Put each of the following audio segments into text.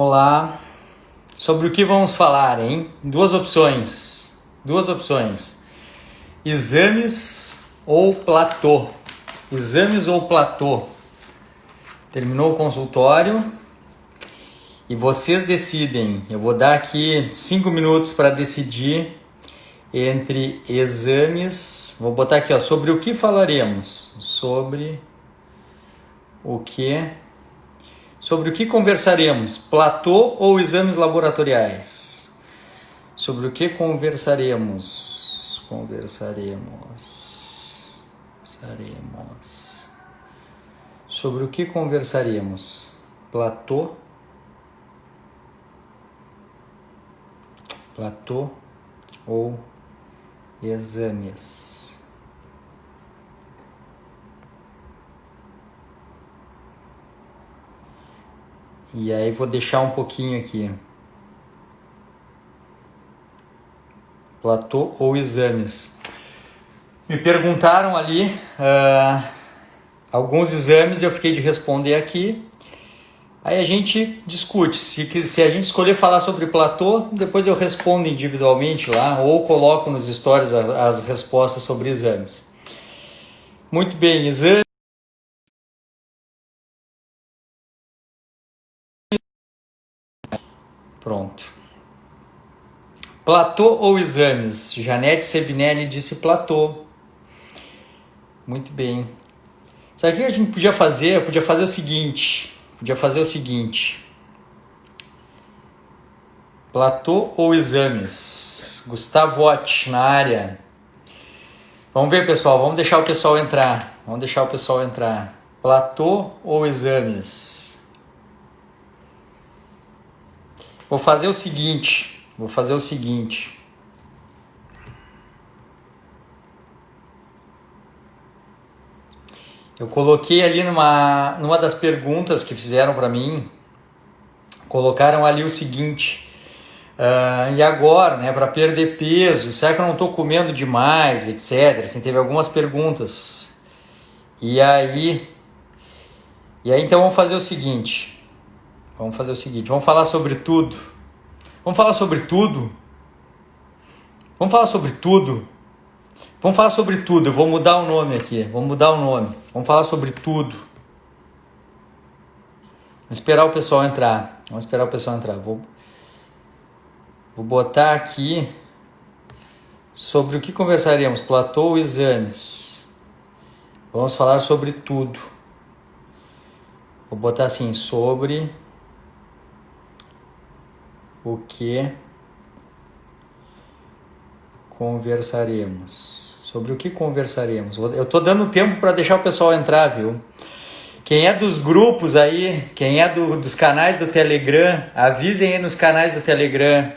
Olá, sobre o que vamos falar, hein? Duas opções, exames ou platô, terminou o consultório e vocês decidem, eu vou dar aqui 5 minutos para decidir entre exames, vou botar aqui, ó, sobre o que falaremos, sobre o que conversaremos, platô ou exames laboratoriais? Sobre o que conversaremos? Sobre o que conversaremos? Platô ou exames? E aí vou deixar um pouquinho aqui. Platô ou exames? Me perguntaram ali alguns exames e eu fiquei de responder aqui. Aí a gente discute. Se a gente escolher falar sobre platô, depois eu respondo individualmente lá ou coloco nos stories as respostas sobre exames. Muito bem, exame. Pronto. Platô ou exames? Janete Sebinelli disse platô. Muito bem. Sabe o que a gente podia fazer? Eu podia fazer o seguinte. Platô ou exames? Gustavo Ott na área. Vamos ver, pessoal. Vamos deixar o pessoal entrar. Platô ou exames? Vou fazer o seguinte. Eu coloquei ali numa das perguntas que fizeram para mim, colocaram ali o seguinte, e agora, né, para perder peso, será que eu não estou comendo demais, etc. Assim, teve algumas perguntas. E aí então vamos fazer o seguinte, vamos falar sobre tudo. Vamos falar sobre tudo, eu vou mudar o nome aqui, vamos falar sobre tudo. Vamos esperar o pessoal entrar, vou botar aqui sobre o que conversaremos, platô ou exames. Vamos falar sobre tudo. Vou botar assim, sobre o que conversaremos. Eu tô dando tempo para deixar o pessoal entrar, viu? Quem é dos grupos aí, quem é dos canais do Telegram, avisem aí nos canais do Telegram.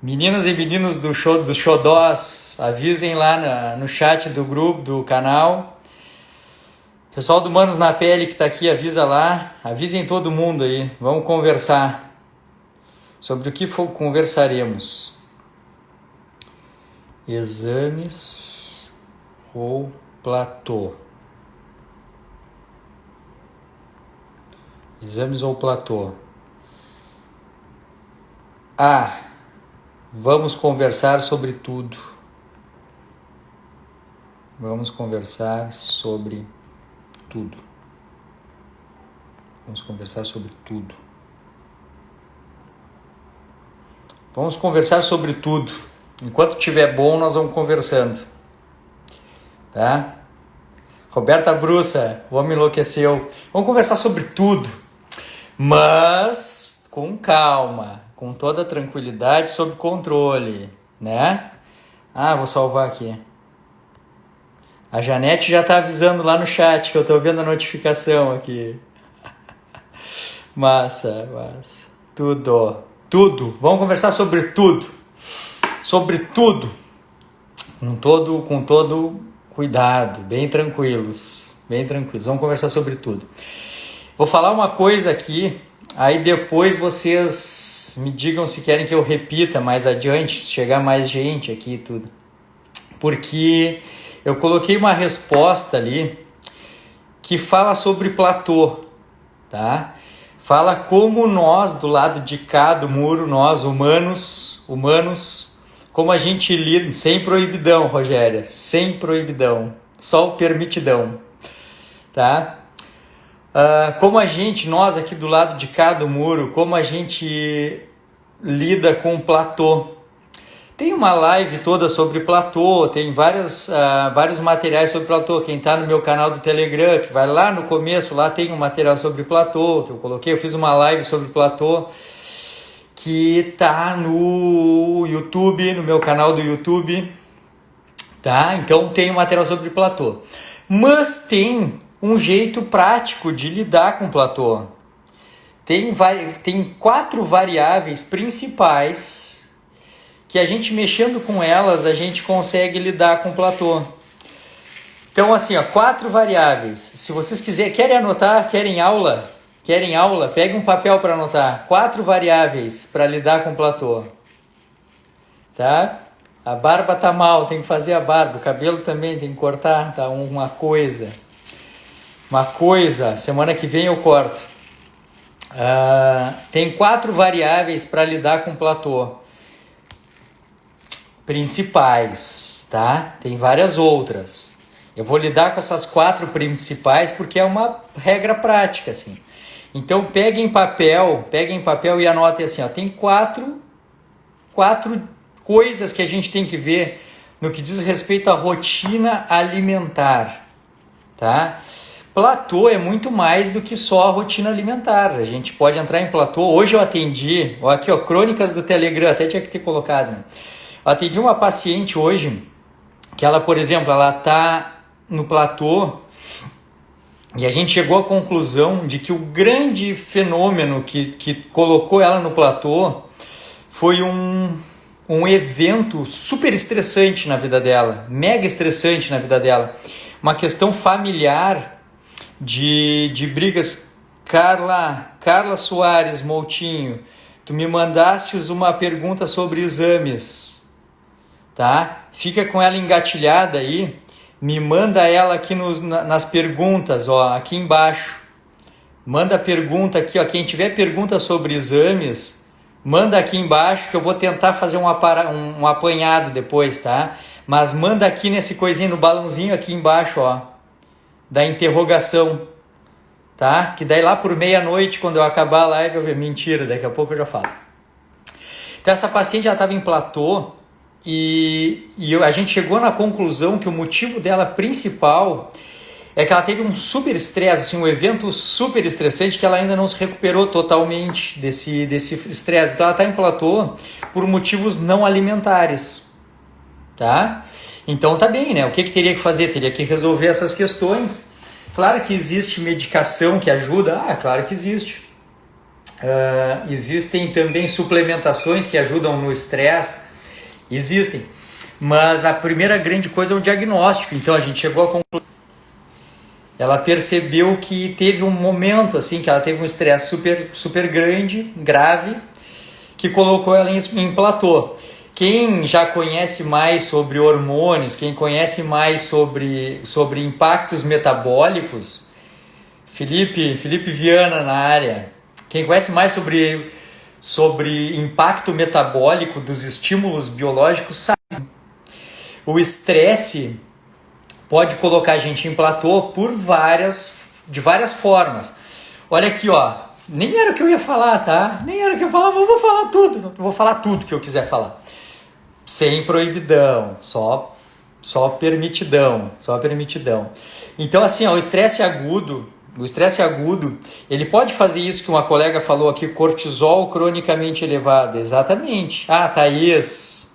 Meninas e meninos dos xodós, avisem lá no chat do grupo, do canal. Pessoal do Manos na Pele que tá aqui, avisa lá. Avisem todo mundo aí. Vamos conversar. Sobre o que conversaremos? Exames ou platô? Vamos conversar sobre tudo. Vamos conversar sobre tudo. Vamos conversar sobre tudo. Enquanto estiver bom, nós vamos conversando. Tá? Roberta Brussa, o homem enlouqueceu. Vamos conversar sobre tudo, mas com calma, com toda tranquilidade, sob controle, né? Vou salvar aqui. A Janete já tá avisando lá no chat que eu tô vendo a notificação aqui. Massa. Tudo. Vamos conversar sobre tudo. Com todo cuidado, bem tranquilos. Vamos conversar sobre tudo. Vou falar uma coisa aqui, aí depois vocês me digam se querem que eu repita mais adiante, se chegar mais gente aqui e tudo. Porque eu coloquei uma resposta ali que fala sobre platô, tá? Fala como nós, do lado de cá do muro, nós humanos, como a gente lida, sem proibidão, Rogéria, sem proibidão, só o permitidão, tá? Como a gente, nós aqui do lado de cá do muro, como a gente lida com o platô. Tem uma live toda sobre platô, tem vários materiais sobre platô. Quem está no meu canal do Telegram, que vai lá no começo, lá tem um material sobre platô que eu coloquei. Eu fiz uma live sobre platô que tá no YouTube, no meu canal do YouTube, tá? Então tem um material sobre platô. Mas tem um jeito prático de lidar com platô. Tem 4 variáveis principais que a gente mexendo com elas, a gente consegue lidar com o platô. Então assim, 4 variáveis. Se vocês querem anotar, querem aula, pegue um papel para anotar. 4 variáveis para lidar com o platô. Tá? A barba tá mal, tem que fazer a barba. O cabelo também tem que cortar, tá? Uma coisa, semana que vem eu corto. Tem 4 variáveis para lidar com o platô principais, tá? Tem várias outras. Eu vou lidar com essas 4 principais porque é uma regra prática, assim. Então peguem papel e anotem assim, tem 4 coisas que a gente tem que ver no que diz respeito à rotina alimentar, tá? Platô é muito mais do que só a rotina alimentar. A gente pode entrar em platô. Hoje eu atendi, aqui crônicas do Telegram, até tinha que ter colocado, né? Eu atendi uma paciente hoje que ela, por exemplo, ela está no platô e a gente chegou à conclusão de que o grande fenômeno que colocou ela no platô foi um evento super estressante na vida dela, mega estressante na vida dela. Uma questão familiar de brigas. Carla Soares Moutinho, tu me mandastes uma pergunta sobre exames. Tá? Fica com ela engatilhada aí, me manda ela aqui nas perguntas, aqui embaixo. Manda a pergunta aqui, quem tiver pergunta sobre exames, manda aqui embaixo que eu vou tentar fazer um apanhado depois, tá? Mas manda aqui nesse coisinho, no balãozinho aqui embaixo, da interrogação, tá? Que daí lá por meia-noite, quando eu acabar a live, eu ver, mentira, daqui a pouco eu já falo. Então essa paciente já estava em platô, e a gente chegou na conclusão que o motivo dela principal é que ela teve um super estresse, um evento super estressante que ela ainda não se recuperou totalmente desse estresse. Então ela está em platô por motivos não alimentares, tá? Então tá bem, né? O que teria que fazer? Teria que resolver essas questões. Claro que existe medicação que ajuda, claro que existe. Existem também suplementações que ajudam no estresse. Existem, mas a primeira grande coisa é o diagnóstico. Então a gente chegou à conclusão. Ela percebeu que teve um momento assim que ela teve um estresse super, super grave, que colocou ela em platô. Quem já conhece mais sobre hormônios, quem conhece mais sobre impactos metabólicos, Felipe Viana na área. Quem conhece mais sobre impacto metabólico dos estímulos biológicos sabe. O estresse pode colocar a gente em platô de várias formas. Olha aqui, nem era o que eu ia falar, tá? Nem era o que eu ia falar, mas eu vou falar tudo. Não vou falar tudo que eu quiser falar. Sem proibidão, só permitidão. Então, assim, o estresse agudo, ele pode fazer isso que uma colega falou aqui, cortisol cronicamente elevado. Exatamente. Thaís,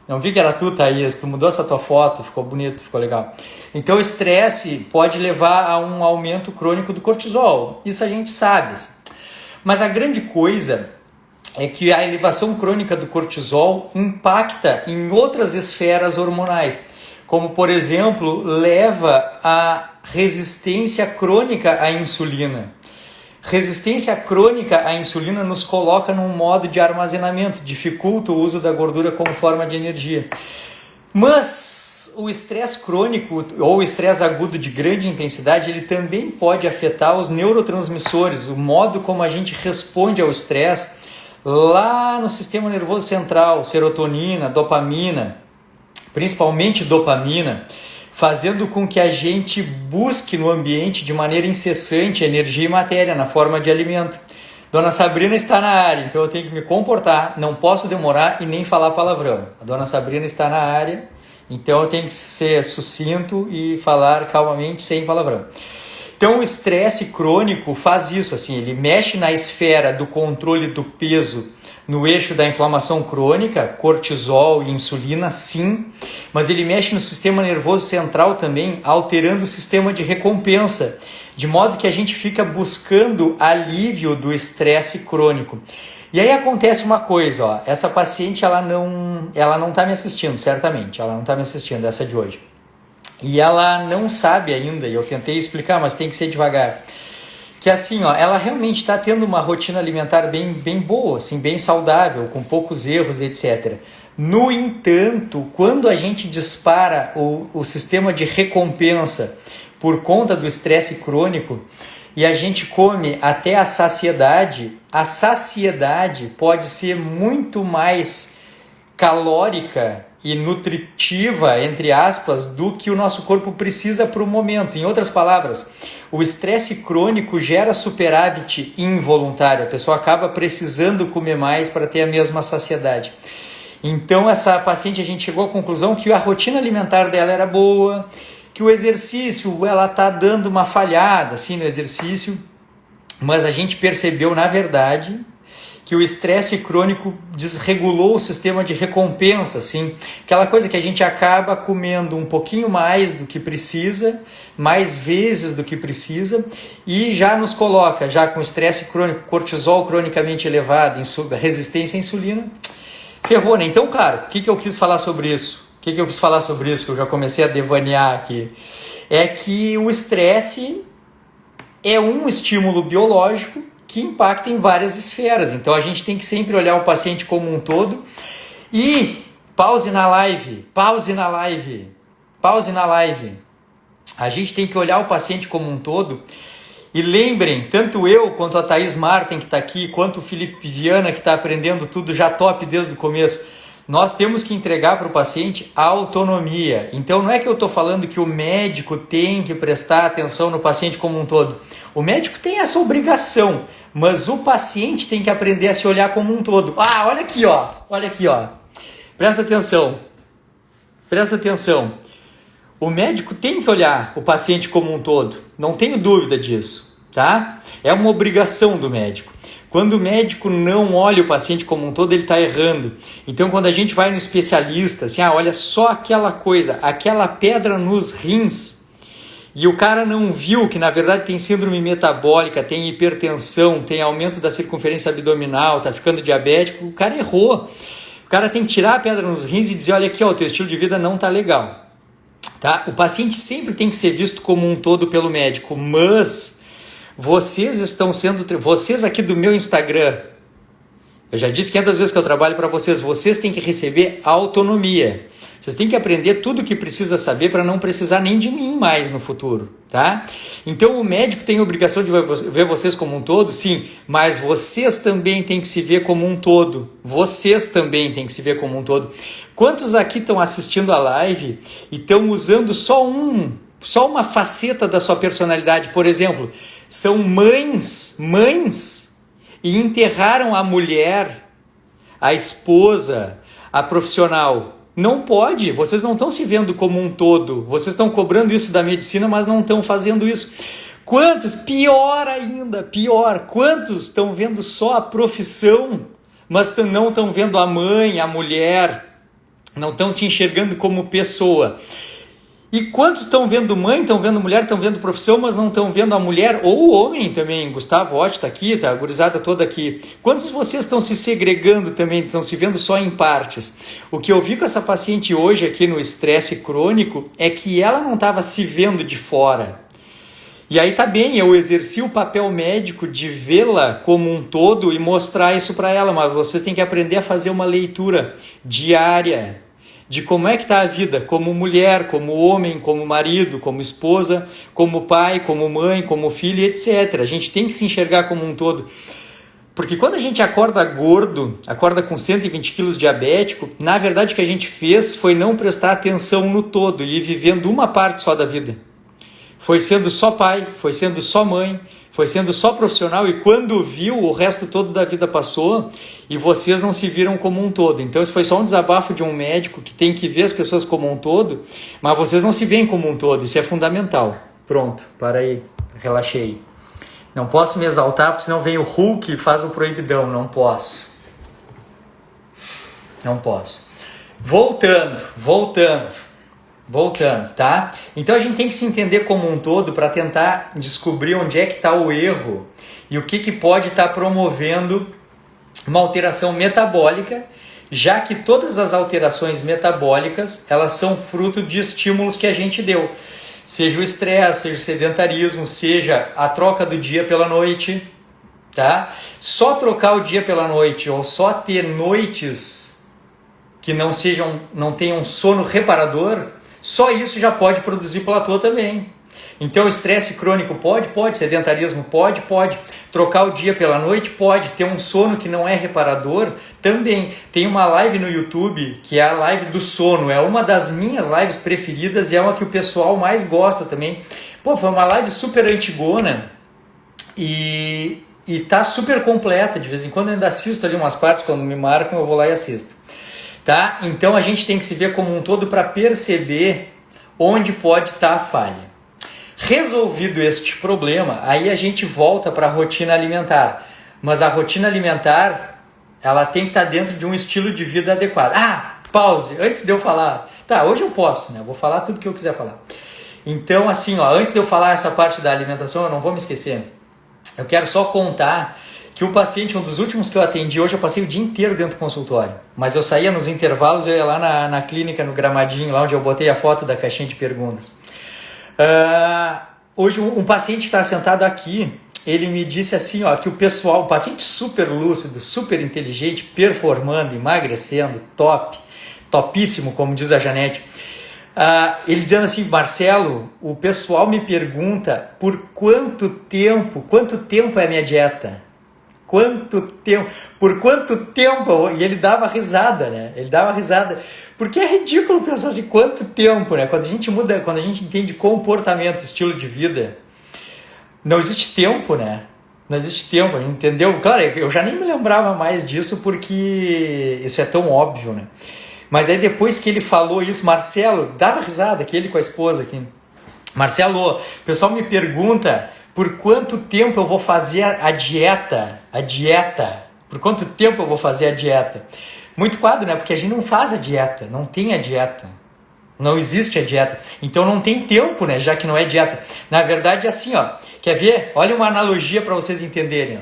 não vi que era tu, Thaís, tu mudou essa tua foto, ficou bonito, ficou legal. Então o estresse pode levar a um aumento crônico do cortisol, isso a gente sabe. Mas a grande coisa é que a elevação crônica do cortisol impacta em outras esferas hormonais, como por exemplo, leva a resistência crônica à insulina. Resistência crônica à insulina nos coloca num modo de armazenamento, dificulta o uso da gordura como forma de energia. Mas o estresse crônico ou o estresse agudo de grande intensidade, ele também pode afetar os neurotransmissores, o modo como a gente responde ao estresse lá no sistema nervoso central, serotonina, dopamina, principalmente dopamina, fazendo com que a gente busque no ambiente de maneira incessante energia e matéria na forma de alimento. Dona Sabrina está na área, então eu tenho que me comportar, não posso demorar e nem falar palavrão. A Dona Sabrina está na área, então eu tenho que ser sucinto e falar calmamente, sem palavrão. Então o estresse crônico faz isso, assim, ele mexe na esfera do controle do peso no eixo da inflamação crônica, cortisol e insulina, sim, mas ele mexe no sistema nervoso central também, alterando o sistema de recompensa, de modo que a gente fica buscando alívio do estresse crônico. E aí acontece uma coisa, ó, essa paciente ela não está me assistindo, certamente, ela não está me assistindo, essa de hoje. E ela não sabe ainda, e eu tentei explicar, mas tem que ser devagar, que assim, ó, ela realmente está tendo uma rotina alimentar bem boa, assim, bem saudável, com poucos erros, etc. No entanto, quando a gente dispara o sistema de recompensa por conta do estresse crônico e a gente come até a saciedade pode ser muito mais calórica e nutritiva, entre aspas, do que o nosso corpo precisa para o momento. Em outras palavras, o estresse crônico gera superávit involuntário. A pessoa acaba precisando comer mais para ter a mesma saciedade. Então, essa paciente, a gente chegou à conclusão que a rotina alimentar dela era boa, que o exercício, ela está dando uma falhada assim, no exercício, mas a gente percebeu, na verdade, que o estresse crônico desregulou o sistema de recompensa, assim, aquela coisa que a gente acaba comendo um pouquinho mais do que precisa, mais vezes do que precisa, e já nos coloca, já com estresse crônico, cortisol cronicamente elevado, resistência à insulina, ferrou, né? Então, claro, o que eu quis falar sobre isso? O que eu quis falar sobre isso, que eu já comecei a devanear aqui? É que o estresse é um estímulo biológico que impacta em várias esferas. Então a gente tem que sempre olhar o paciente como um todo. E pause na live. A gente tem que olhar o paciente como um todo. E lembrem, tanto eu quanto a Thaís Martin, que está aqui, quanto o Felipe Viana, que está aprendendo tudo já top desde o começo, nós temos que entregar para o paciente a autonomia. Então não é que eu estou falando que o médico tem que prestar atenção no paciente como um todo. O médico tem essa obrigação, mas o paciente tem que aprender a se olhar como um todo. Ah, olha aqui, ó. Presta atenção. O médico tem que olhar o paciente como um todo. Não tenho dúvida disso, tá? É uma obrigação do médico. Quando o médico não olha o paciente como um todo, ele está errando. Então, quando a gente vai no especialista, assim, olha só aquela coisa, aquela pedra nos rins, e o cara não viu que, na verdade, tem síndrome metabólica, tem hipertensão, tem aumento da circunferência abdominal, está ficando diabético, o cara errou. O cara tem que tirar a pedra nos rins e dizer, olha aqui, ó, o teu estilo de vida não está legal. Tá? O paciente sempre tem que ser visto como um todo pelo médico, mas vocês aqui do meu Instagram, eu já disse 500 vezes que eu trabalho para vocês têm que receber autonomia. Vocês têm que aprender tudo o que precisa saber para não precisar nem de mim mais no futuro, tá? Então o médico tem a obrigação de ver vocês como um todo, sim, mas vocês também têm que se ver como um todo. Quantos aqui estão assistindo a live e estão usando só uma faceta da sua personalidade? Por exemplo, são mães e enterraram a mulher, a esposa, a profissional. Não pode, vocês não estão se vendo como um todo, vocês estão cobrando isso da medicina, mas não estão fazendo isso. Quantos, quantos estão vendo só a profissão, mas não estão vendo a mãe, a mulher, não estão se enxergando como pessoa? E quantos estão vendo mãe, estão vendo mulher, estão vendo profissão, mas não estão vendo a mulher ou o homem também? Gustavo Ott está aqui, tá a gurizada toda aqui. Quantos de vocês estão se segregando também, estão se vendo só em partes? O que eu vi com essa paciente hoje aqui no estresse crônico é que ela não estava se vendo de fora. E aí tá bem, eu exerci o papel médico de vê-la como um todo e mostrar isso para ela, mas vocês têm que aprender a fazer uma leitura diária de como é que está a vida, como mulher, como homem, como marido, como esposa, como pai, como mãe, como filho, etc. A gente tem que se enxergar como um todo. Porque quando a gente acorda gordo, acorda com 120 quilos diabético, na verdade o que a gente fez foi não prestar atenção no todo e ir vivendo uma parte só da vida. Foi sendo só pai, foi sendo só mãe, foi sendo só profissional, e quando viu, o resto todo da vida passou e vocês não se viram como um todo. Então isso foi só um desabafo de um médico que tem que ver as pessoas como um todo, mas vocês não se veem como um todo, isso é fundamental. Pronto, para aí, relaxei. Não posso me exaltar, porque senão vem o Hulk e faz o proibidão. Não posso. Não posso. Voltando, tá? Então a gente tem que se entender como um todo para tentar descobrir onde é que está o erro e o que pode estar promovendo uma alteração metabólica, já que todas as alterações metabólicas, elas são fruto de estímulos que a gente deu. Seja o estresse, seja o sedentarismo, seja a troca do dia pela noite, tá? Só trocar o dia pela noite ou só ter noites que não tenham sono reparador, só isso já pode produzir platô também. Então, estresse crônico pode, sedentarismo pode, trocar o dia pela noite pode, ter um sono que não é reparador também. Tem uma live no YouTube que é a live do sono, é uma das minhas lives preferidas e é uma que o pessoal mais gosta também. Pô, foi uma live super antigona e tá super completa, de vez em quando eu ainda assisto ali umas partes, quando me marcam eu vou lá e assisto. Tá? Então a gente tem que se ver como um todo para perceber onde pode estar a falha. Resolvido este problema, aí a gente volta para a rotina alimentar. Mas a rotina alimentar, ela tem que estar dentro de um estilo de vida adequado. Pause, antes de eu falar. Tá, hoje eu posso, né? Eu vou falar tudo que eu quiser falar. Então, assim, antes de eu falar essa parte da alimentação, eu não vou me esquecer. Eu quero só contar que o paciente, um dos últimos que eu atendi, hoje eu passei o dia inteiro dentro do consultório. Mas eu saía nos intervalos, eu ia lá na clínica, no gramadinho, lá onde eu botei a foto da caixinha de perguntas. Hoje um paciente que está sentado aqui, ele me disse assim, que o pessoal, um paciente super lúcido, super inteligente, performando, emagrecendo, topíssimo, como diz a Janete, ele dizendo assim: Marcelo, o pessoal me pergunta por quanto tempo é a minha dieta? Por quanto tempo? E ele dava risada, né? Porque é ridículo pensar assim, quanto tempo, né? Quando a gente muda, quando a gente entende comportamento, estilo de vida, não existe tempo, né? Não existe tempo, a gente entendeu? Claro, eu já nem me lembrava mais disso porque isso é tão óbvio, né? Mas daí depois que ele falou isso, Marcelo, dava risada, que ele com a esposa aqui. Marcelo, o pessoal me pergunta por quanto tempo eu vou fazer a dieta. Por quanto tempo eu vou fazer a dieta? Muito quadro, né? Porque a gente não faz a dieta, não tem a dieta. Não existe a dieta. Então não tem tempo, né? Já que não é dieta. Na verdade é assim, quer ver? Olha uma analogia para vocês entenderem.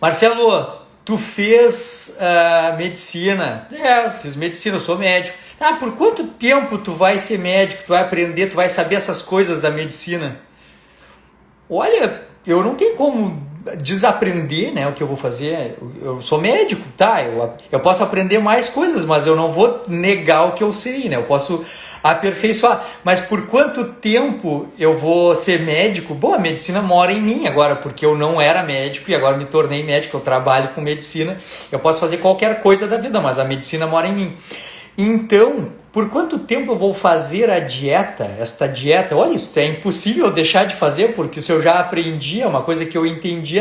Marcelo, tu fez medicina. Eu fiz medicina, eu sou médico. Por quanto tempo tu vai ser médico? Tu vai aprender, tu vai saber essas coisas da medicina? Olha, eu não tenho como desaprender, né, o que eu vou fazer. Eu sou médico, tá? Eu posso aprender mais coisas, mas eu não vou negar o que eu sei, né? Eu posso aperfeiçoar. Mas por quanto tempo eu vou ser médico? Bom, a medicina mora em mim agora, porque eu não era médico e agora me tornei médico, eu trabalho com medicina. Eu posso fazer qualquer coisa da vida, mas a medicina mora em mim. Então, por quanto tempo eu vou fazer esta dieta? Olha, isso é impossível deixar de fazer, porque se eu já aprendi, é uma coisa que eu entendi,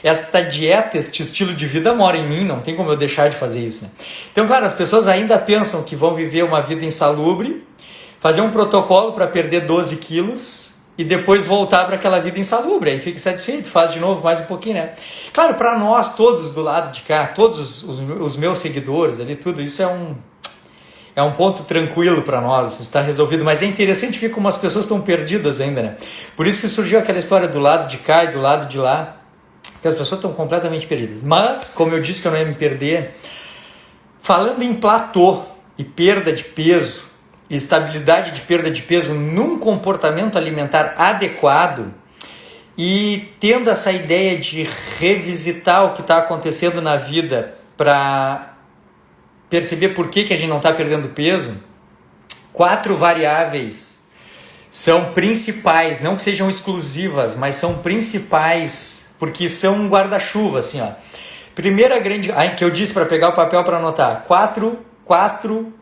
esta dieta, este estilo de vida mora em mim, não tem como eu deixar de fazer isso, né? Então, claro, as pessoas ainda pensam que vão viver uma vida insalubre, fazer um protocolo para perder 12 quilos e depois voltar para aquela vida insalubre, aí fica satisfeito, faz de novo mais um pouquinho, né? Claro, para nós todos do lado de cá, todos os meus seguidores ali, tudo isso é um ponto tranquilo para nós, está resolvido, mas é interessante ver como as pessoas estão perdidas ainda, né? Por isso que surgiu aquela história do lado de cá e do lado de lá, que as pessoas estão completamente perdidas. Mas, como eu disse que eu não ia me perder, falando em platô e perda de peso, e estabilidade de perda de peso num comportamento alimentar adequado, e tendo essa ideia de revisitar o que está acontecendo na vida para perceber por que a gente não está perdendo peso, 4 variáveis são principais, não que sejam exclusivas, mas são principais, porque são um guarda-chuva, assim, ó. Primeira grande, que eu disse para pegar o papel para anotar, quatro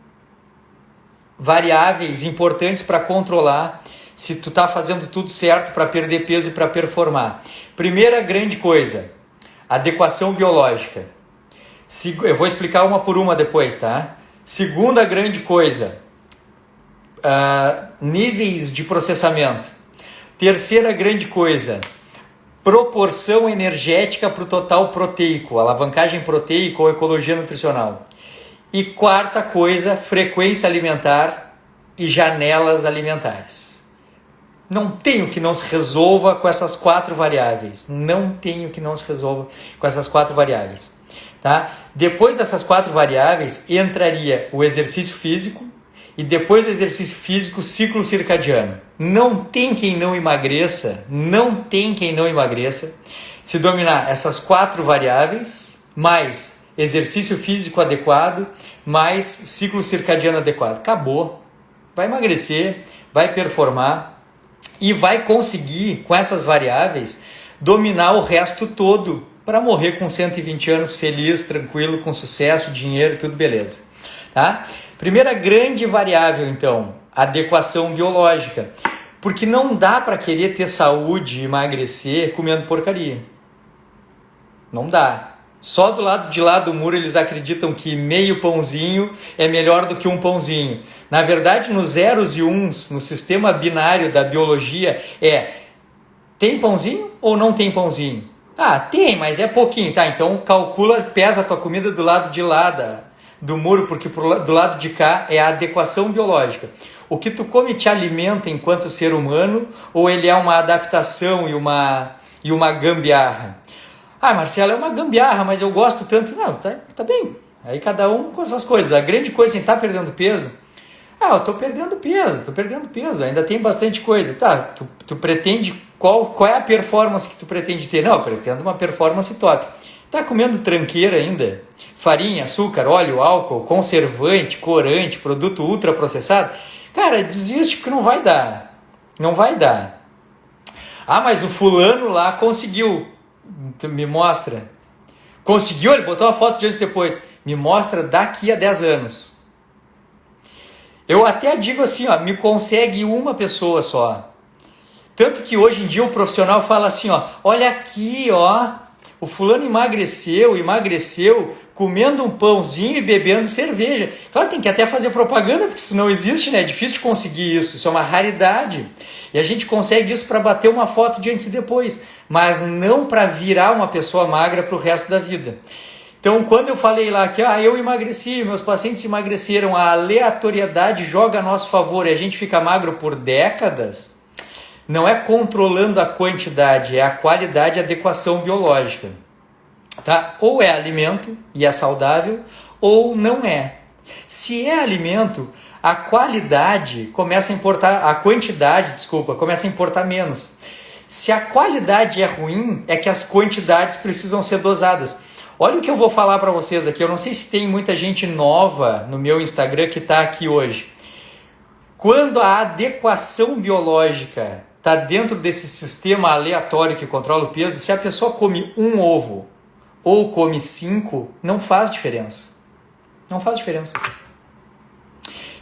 variáveis importantes para controlar se tu tá fazendo tudo certo para perder peso e para performar. Primeira grande coisa, adequação biológica. Eu vou explicar uma por uma depois, tá? Segunda grande coisa, níveis de processamento. Terceira grande coisa, proporção energética para o total proteico, alavancagem proteica ou ecologia nutricional. E quarta coisa, frequência alimentar e janelas alimentares. Não tem o que não se resolva com essas 4 variáveis. Não tem o que não se resolva com essas 4 variáveis. Tá? Depois dessas 4 variáveis, entraria o exercício físico e depois do exercício físico, o ciclo circadiano. Não tem quem não emagreça, se dominar essas 4 variáveis, mais exercício físico adequado, mais ciclo circadiano adequado. Acabou. Vai emagrecer, vai performar e vai conseguir, com essas variáveis, dominar o resto todo para morrer com 120 anos feliz, tranquilo, com sucesso, dinheiro, tudo beleza. Tá? Primeira grande variável, então, adequação biológica. Porque não dá para querer ter saúde e emagrecer comendo porcaria. Não dá. Só do lado de lá do muro eles acreditam que meio pãozinho é melhor do que um pãozinho. Na verdade, nos zeros e uns, no sistema binário da biologia, tem pãozinho ou não tem pãozinho? Tem, mas é pouquinho. Tá, então calcula, pesa a tua comida do lado de lá do muro, porque do lado de cá é a adequação biológica. O que tu come te alimenta enquanto ser humano ou ele é uma adaptação e uma gambiarra? Marcelo, é uma gambiarra, mas eu gosto tanto. Não, tá bem. Aí cada um com essas coisas. A grande coisa em estar perdendo peso, eu tô perdendo peso, ainda tem bastante coisa. Tá, tu pretende, qual é a performance que tu pretende ter? Não, eu pretendo uma performance top. Tá comendo tranqueira ainda? Farinha, açúcar, óleo, álcool, conservante, corante, produto ultraprocessado? Cara, desiste porque não vai dar. Não vai dar. Mas o fulano lá conseguiu. Me mostra. Conseguiu? Ele botou uma foto de antes e depois. Me mostra daqui a 10 anos. Eu até digo assim, me consegue uma pessoa só. Tanto que hoje em dia o profissional fala assim, olha aqui, o fulano emagreceu comendo um pãozinho e bebendo cerveja. Claro, tem que até fazer propaganda, porque isso não existe, né? É difícil de conseguir isso. Isso é uma raridade. E a gente consegue isso para bater uma foto de antes e depois, mas não para virar uma pessoa magra para o resto da vida. Então, quando eu falei lá que eu emagreci, meus pacientes emagreceram, a aleatoriedade joga a nosso favor e a gente fica magro por décadas, não é controlando a quantidade, é a qualidade e adequação biológica. Tá? Ou é alimento e é saudável, ou não é. Se é alimento, a quantidade começa a importar menos. Se a qualidade é ruim, é que as quantidades precisam ser dosadas. Olha o que eu vou falar para vocês aqui. Eu não sei se tem muita gente nova no meu Instagram que está aqui hoje. Quando a adequação biológica está dentro desse sistema aleatório que controla o peso, se a pessoa come um ovo ou come 5, não faz diferença. Não faz diferença.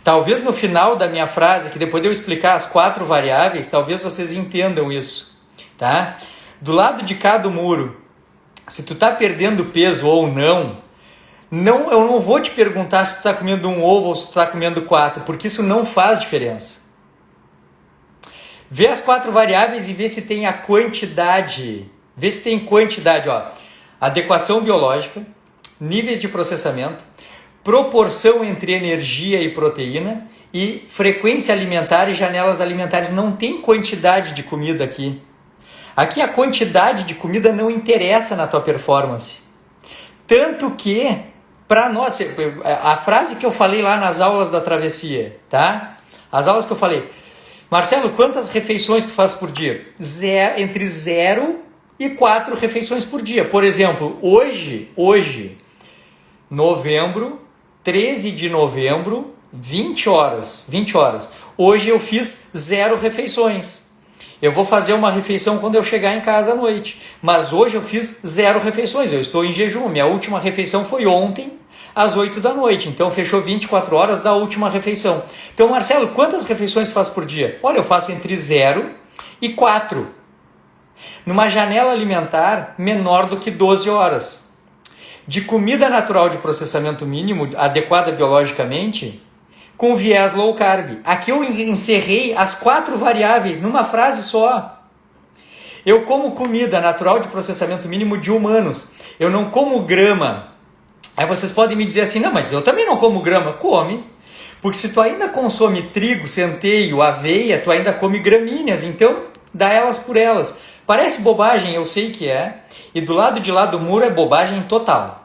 Talvez no final da minha frase, que depois de eu explicar as 4 variáveis, talvez vocês entendam isso. Tá? Do lado de cá do muro, se tu está perdendo peso ou não, eu não vou te perguntar se tu está comendo um ovo ou se tu está comendo 4, porque isso não faz diferença. Vê as 4 variáveis e vê se tem a quantidade. Vê se tem quantidade, adequação biológica, níveis de processamento, proporção entre energia e proteína e frequência alimentar e janelas alimentares. Não tem quantidade de comida aqui. Aqui a quantidade de comida não interessa na tua performance. Tanto que, para nós, a frase que eu falei lá nas aulas da travessia, tá? As aulas que eu falei, Marcelo, quantas refeições tu faz por dia? Entre 0 e 4 refeições por dia. Por exemplo, hoje, novembro, 13 de novembro, 20 horas. Hoje eu fiz 0 refeições. Eu vou fazer uma refeição quando eu chegar em casa à noite. Mas hoje eu fiz 0 refeições. Eu estou em jejum. Minha última refeição foi ontem, às 8 da noite. Então fechou 24 horas da última refeição. Então, Marcelo, quantas refeições faz por dia? Olha, eu faço entre 0 e 4. Numa janela alimentar menor do que 12 horas. De comida natural de processamento mínimo, adequada biologicamente, com viés low carb. Aqui eu encerrei as 4 variáveis numa frase só. Eu como comida natural de processamento mínimo de humanos. Eu não como grama. Aí vocês podem me dizer assim, não, mas eu também não como grama. Come. Porque se tu ainda consome trigo, centeio, aveia, tu ainda come gramíneas. Então, dá elas por elas. Parece bobagem, eu sei que é. E do lado de lá do muro é bobagem total.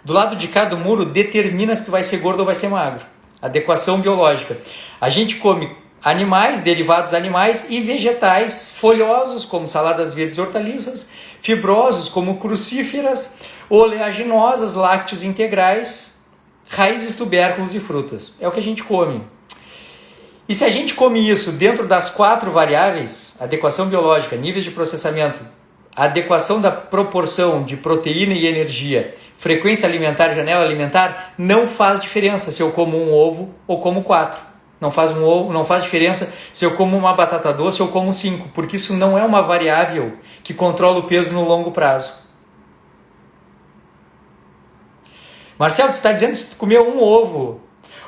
Do lado de cá do muro determina se tu vai ser gordo ou vai ser magro. Adequação biológica. A gente come animais, derivados animais e vegetais folhosos, como saladas verdes e hortaliças, fibrosos, como crucíferas, oleaginosas, lácteos integrais, raízes, tubérculos e frutas. É o que a gente come. E se a gente come isso dentro das 4 variáveis, adequação biológica, níveis de processamento, adequação da proporção de proteína e energia, frequência alimentar, janela alimentar, não faz diferença se eu como um ovo ou como 4. Não faz diferença se eu como uma batata doce ou como 5, porque isso não é uma variável que controla o peso no longo prazo. Marcelo, tu está dizendo que se tu comer um ovo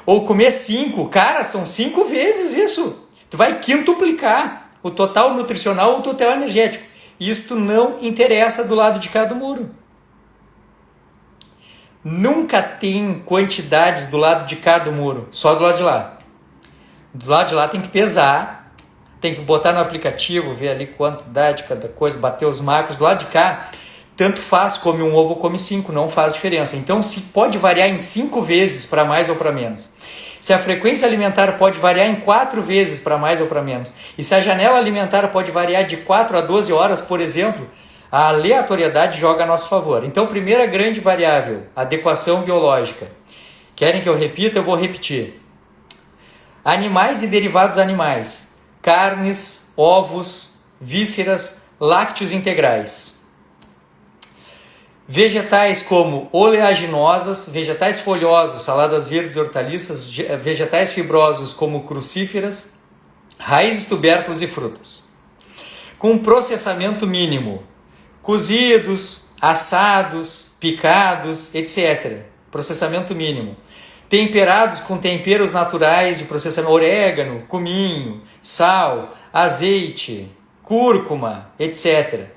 ou comer 5, cara, são 5 vezes isso. Tu vai quintuplicar o total nutricional ou o total energético. Isto não interessa do lado de cá do muro. Nunca tem quantidades do lado de cá do muro, só do lado de lá. Do lado de lá tem que pesar, tem que botar no aplicativo, ver ali quanto dá de cada coisa, bater os macros. Do lado de cá, tanto faz, come um ovo ou come 5, não faz diferença. Então, se pode variar em 5 vezes para mais ou para menos. Se a frequência alimentar pode variar em 4 vezes para mais ou para menos. E se a janela alimentar pode variar de 4 a 12 horas, por exemplo, a aleatoriedade joga a nosso favor. Então, primeira grande variável, adequação biológica. Querem que eu repita? Eu vou repetir. Animais e derivados animais. Carnes, ovos, vísceras, lácteos integrais. Vegetais como oleaginosas, vegetais folhosos, saladas verdes e hortaliças, vegetais fibrosos como crucíferas, raízes, tubérculos e frutas. Com processamento mínimo, cozidos, assados, picados, etc. Processamento mínimo. Temperados com temperos naturais de processamento, orégano, cominho, sal, azeite, cúrcuma, etc.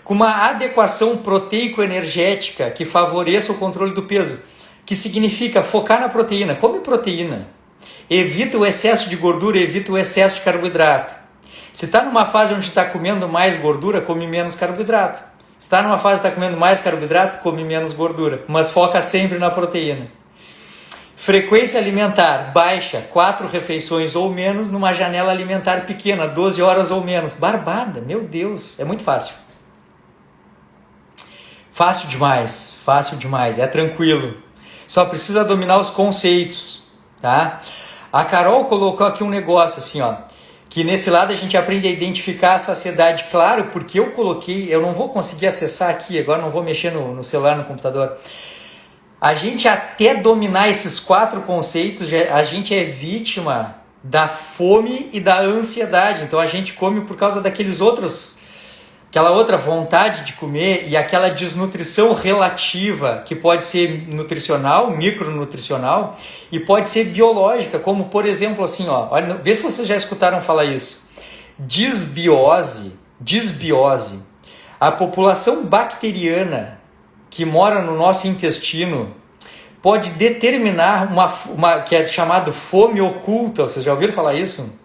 Com uma adequação proteico-energética que favoreça o controle do peso, que significa focar na proteína. Come proteína. Evita o excesso de gordura, evita o excesso de carboidrato. Se está numa fase onde está comendo mais gordura, come menos carboidrato. Se está numa fase que está comendo mais carboidrato, come menos gordura. Mas foca sempre na proteína. Frequência alimentar baixa, 4 refeições ou menos, numa janela alimentar pequena, 12 horas ou menos. Barbada, meu Deus, é muito fácil. Fácil demais, é tranquilo. Só precisa dominar os conceitos, tá? A Carol colocou aqui um negócio assim, ó, que nesse lado a gente aprende a identificar a saciedade, claro, porque eu coloquei, eu não vou conseguir acessar aqui, agora não vou mexer no celular, no computador. A gente até dominar esses 4 conceitos, a gente é vítima da fome e da ansiedade. Então a gente come por causa daqueles outros, aquela outra vontade de comer e aquela desnutrição relativa que pode ser nutricional, micronutricional e pode ser biológica, como por exemplo assim, ó, olha, vê se vocês já escutaram falar isso. Disbiose. A população bacteriana que mora no nosso intestino pode determinar uma que é chamado fome oculta. Vocês já ouviram falar isso?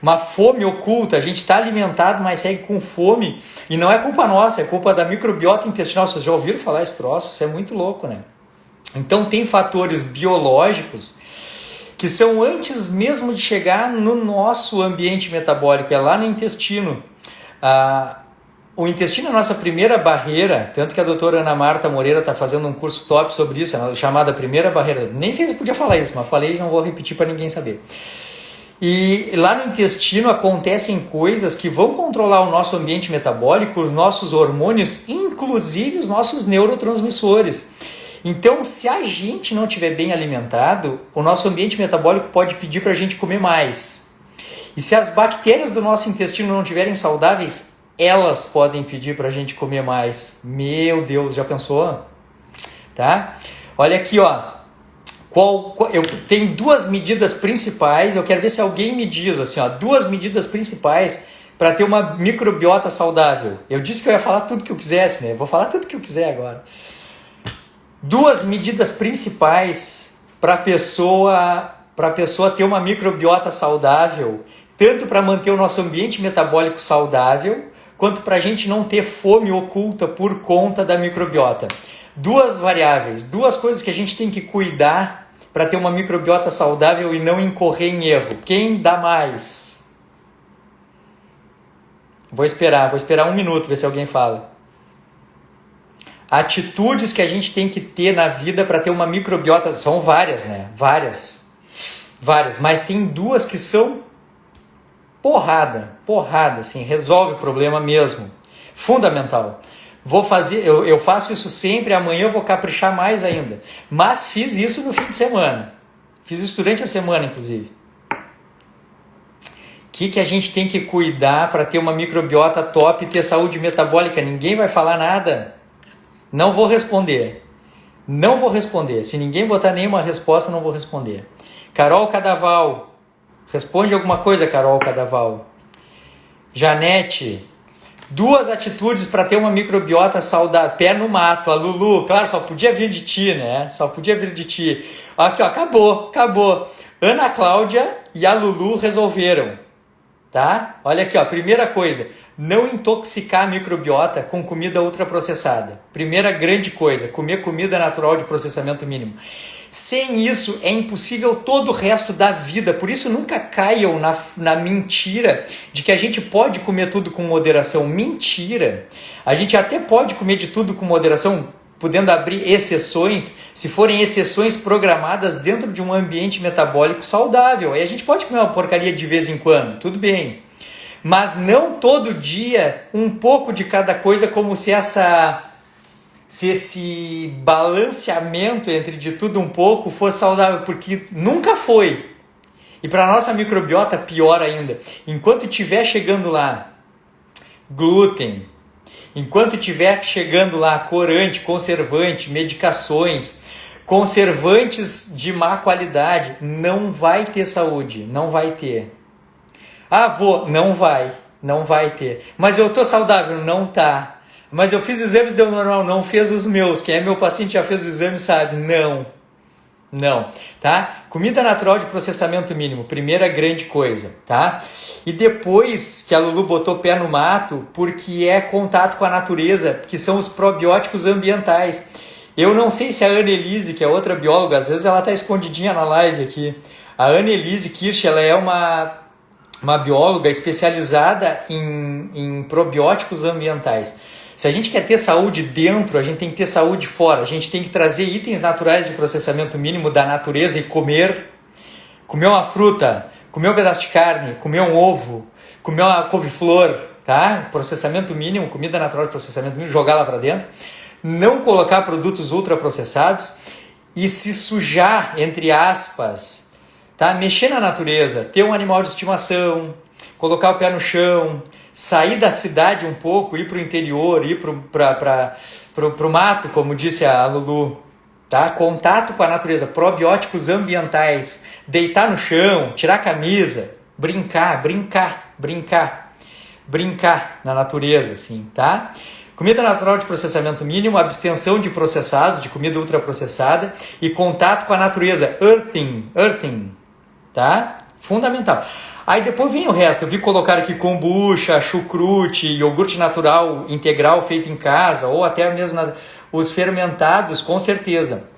Uma fome oculta. A gente está alimentado, mas segue com fome. E não é culpa nossa, é culpa da microbiota intestinal. Vocês já ouviram falar esse troço? Isso é muito louco, né? Então tem fatores biológicos que são antes mesmo de chegar no nosso ambiente metabólico. É lá no intestino. o intestino é a nossa primeira barreira, tanto que a doutora Ana Marta Moreira está fazendo um curso top sobre isso, chamada Primeira Barreira. Nem sei se eu podia falar isso, mas falei e não vou repetir para ninguém saber. E lá no intestino acontecem coisas que vão controlar o nosso ambiente metabólico, os nossos hormônios, inclusive os nossos neurotransmissores. Então, se a gente não estiver bem alimentado, o nosso ambiente metabólico pode pedir para a gente comer mais. E se as bactérias do nosso intestino não estiverem saudáveis, elas podem pedir para a gente comer mais. Meu Deus, já pensou? Tá? Olha aqui, ó. Eu tenho 2 medidas principais, eu quero ver se alguém me diz assim, ó, 2 medidas principais para ter uma microbiota saudável. Eu disse que eu ia falar tudo que eu quisesse, né? Vou falar tudo que eu quiser agora. 2 medidas principais para a pessoa ter uma microbiota saudável, tanto para manter o nosso ambiente metabólico saudável, quanto para a gente não ter fome oculta por conta da microbiota. 2 variáveis, 2 coisas que a gente tem que cuidar para ter uma microbiota saudável e não incorrer em erro. Quem dá mais? Vou esperar 1 minuto, ver se alguém fala. Atitudes que a gente tem que ter na vida para ter uma microbiota, são várias, né? Várias, mas tem 2 que são porrada, assim, resolve o problema mesmo, fundamental. Eu faço isso sempre, amanhã eu vou caprichar mais ainda, mas fiz isso no fim de semana, fiz isso durante a semana, inclusive. O que a gente tem que cuidar para ter uma microbiota top e ter saúde metabólica? Ninguém vai falar nada. Não vou responder. Se ninguém botar nenhuma resposta, não vou responder. Carol Cadaval. Responde alguma coisa, Carol Cadaval. Janete. 2 atitudes para ter uma microbiota saudável. Pé no mato. A Lulu. Claro, só podia vir de ti, né? Aqui, ó. Acabou. Ana Cláudia e a Lulu resolveram. Tá? Olha aqui, ó. Primeira coisa. Não intoxicar a microbiota com comida ultraprocessada. Primeira grande coisa, comer comida natural de processamento mínimo. Sem isso, é impossível todo o resto da vida. Por isso, nunca caiam na mentira de que a gente pode comer tudo com moderação. Mentira! A gente até pode comer de tudo com moderação, podendo abrir exceções, se forem exceções programadas dentro de um ambiente metabólico saudável. Aí a gente pode comer uma porcaria de vez em quando, tudo bem. Mas não todo dia, um pouco de cada coisa, como se esse balanceamento entre de tudo um pouco fosse saudável, porque nunca foi. E para a nossa microbiota, pior ainda. Enquanto estiver chegando lá glúten, enquanto estiver chegando lá corante, conservante, medicações, conservantes de má qualidade, não vai ter saúde, não vai ter. Não vai ter. Mas eu tô saudável, não tá. Mas eu fiz exames, deu normal, não fez os meus. Quem é meu paciente já fez o exame sabe, não, tá? Comida natural de processamento mínimo, primeira grande coisa, tá? E depois que a Lulu botou pé no mato, porque é contato com a natureza, que são os probióticos ambientais. Eu não sei se a Annelise, que é outra bióloga, às vezes ela tá escondidinha na live aqui. A Annelise Kirsch, ela é uma bióloga especializada em probióticos ambientais. Se a gente quer ter saúde dentro, a gente tem que ter saúde fora. A gente tem que trazer itens naturais de processamento mínimo da natureza e comer uma fruta, comer um pedaço de carne, comer um ovo, comer uma couve-flor, tá? Processamento mínimo, comida natural de processamento mínimo, jogar lá para dentro. Não colocar produtos ultraprocessados e se sujar, entre aspas, tá? Mexer na natureza, ter um animal de estimação, colocar o pé no chão, sair da cidade um pouco, ir para o interior, ir para o mato, como disse a Lulu, tá? Contato com a natureza, probióticos ambientais, deitar no chão, tirar a camisa, brincar na natureza, assim, tá? Comida natural de processamento mínimo, abstenção de processados, de comida ultraprocessada e contato com a natureza, earthing, tá? Fundamental. Aí depois vem o resto. Eu vi colocar aqui kombucha, chucrute, iogurte natural integral feito em casa, ou até mesmo os fermentados, com certeza.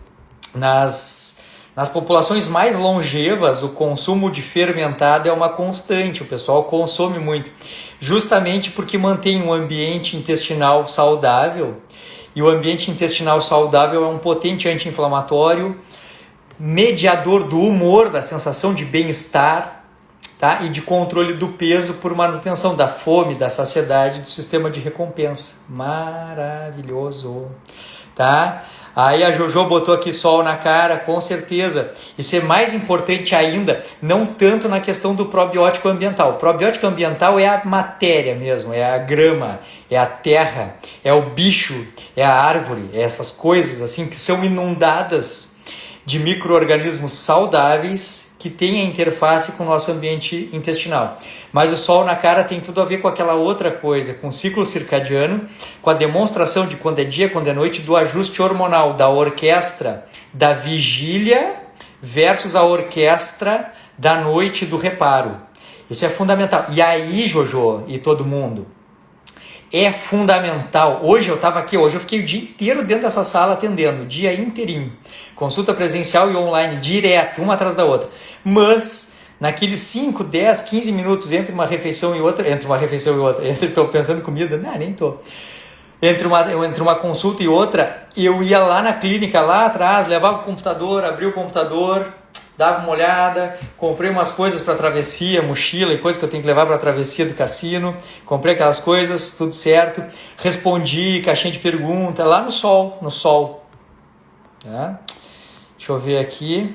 Nas populações mais longevas, o consumo de fermentado é uma constante, o pessoal consome muito, justamente porque mantém um ambiente intestinal saudável, e o ambiente intestinal saudável é um potente anti-inflamatório, mediador do humor, da sensação de bem-estar, tá? E de controle do peso por manutenção da fome, da saciedade, do sistema de recompensa. Maravilhoso, tá? Aí a Jojo botou aqui sol na cara, com certeza. Isso é mais importante ainda, não tanto na questão do probiótico ambiental. O probiótico ambiental é a matéria mesmo, é a grama, é a terra, é o bicho, é a árvore, é essas coisas assim que são inundadas de micro-organismos saudáveis que têm a interface com o nosso ambiente intestinal. Mas o sol na cara tem tudo a ver com aquela outra coisa, com o ciclo circadiano, com a demonstração de quando é dia, quando é noite, do ajuste hormonal, da orquestra da vigília versus a orquestra da noite do reparo. Isso é fundamental. E aí, Jojo e todo mundo, é fundamental. Hoje eu estava aqui, hoje eu fiquei o dia inteiro dentro dessa sala atendendo, o dia inteirinho. Consulta presencial e online, direto, uma atrás da outra. Mas, naqueles 5, 10, 15 minutos entre uma refeição e outra, estou pensando em comida, não, nem estou. Entre uma consulta e outra, eu ia lá na clínica, lá atrás, levava o computador, abria o computador, dava uma olhada, comprei umas coisas para travessia, mochila e coisas que eu tenho que levar para a travessia do cassino, comprei aquelas coisas, tudo certo, respondi caixinha de pergunta, lá no sol, tá? Deixa eu ver aqui,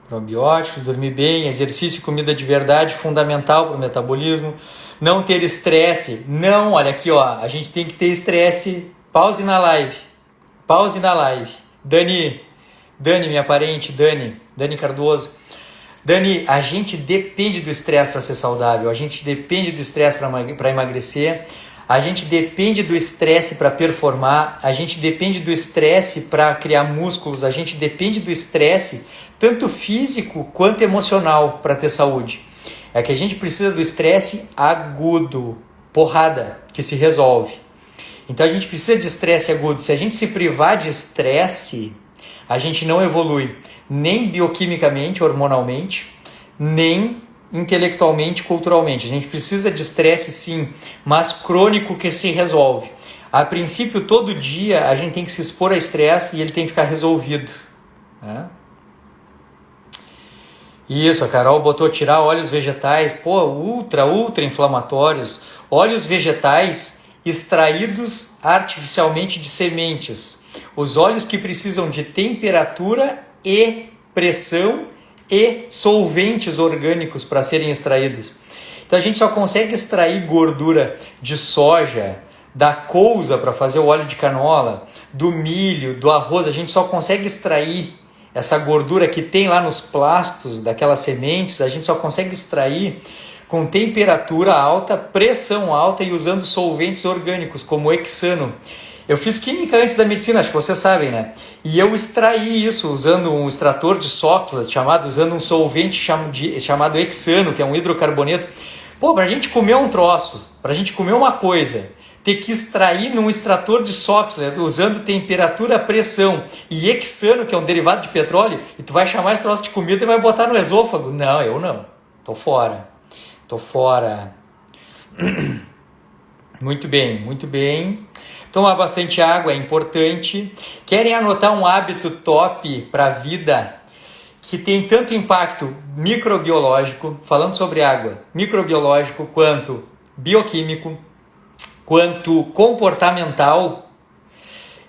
probióticos, dormir bem, exercício e comida de verdade, fundamental para o metabolismo, não ter estresse, não, olha aqui ó, a gente tem que ter estresse, pause na live, Dani, minha parente, Dani Cardoso. Dani, a gente depende do estresse para ser saudável, a gente depende do estresse para emagrecer, a gente depende do estresse para performar, a gente depende do estresse para criar músculos, a gente depende do estresse tanto físico quanto emocional para ter saúde. É que a gente precisa do estresse agudo, porrada, que se resolve. Então a gente precisa de estresse agudo. Se a gente se privar de estresse, a gente não evolui, nem bioquimicamente, hormonalmente, nem intelectualmente, culturalmente. A gente precisa de estresse sim, mas crônico que se resolve. A princípio, todo dia a gente tem que se expor a estresse e ele tem que ficar resolvido. Né? Isso, a Carol botou tirar óleos vegetais, ultra inflamatórios, óleos vegetais extraídos artificialmente de sementes. Os óleos que precisam de temperatura e pressão e solventes orgânicos para serem extraídos. Então a gente só consegue extrair gordura de soja, da couza para fazer o óleo de canola, do milho, do arroz. A gente só consegue extrair essa gordura que tem lá nos plastos daquelas sementes, a gente só consegue extrair com temperatura alta, pressão alta e usando solventes orgânicos como o hexano. Eu fiz química antes da medicina, acho que vocês sabem, né? E eu extraí isso usando um extrator de Sócrates, usando um solvente chamado hexano, que é um hidrocarboneto. Pra gente comer um troço, pra gente comer uma coisa, ter que extrair num extrator de Sócrates, usando temperatura, pressão e hexano, que é um derivado de petróleo, e tu vai chamar esse troço de comida e vai botar no esôfago. Não, eu não. Tô fora. Muito bem. Tomar bastante água é importante. Querem anotar um hábito top para a vida que tem tanto impacto microbiológico, falando sobre água, microbiológico, quanto bioquímico, quanto comportamental?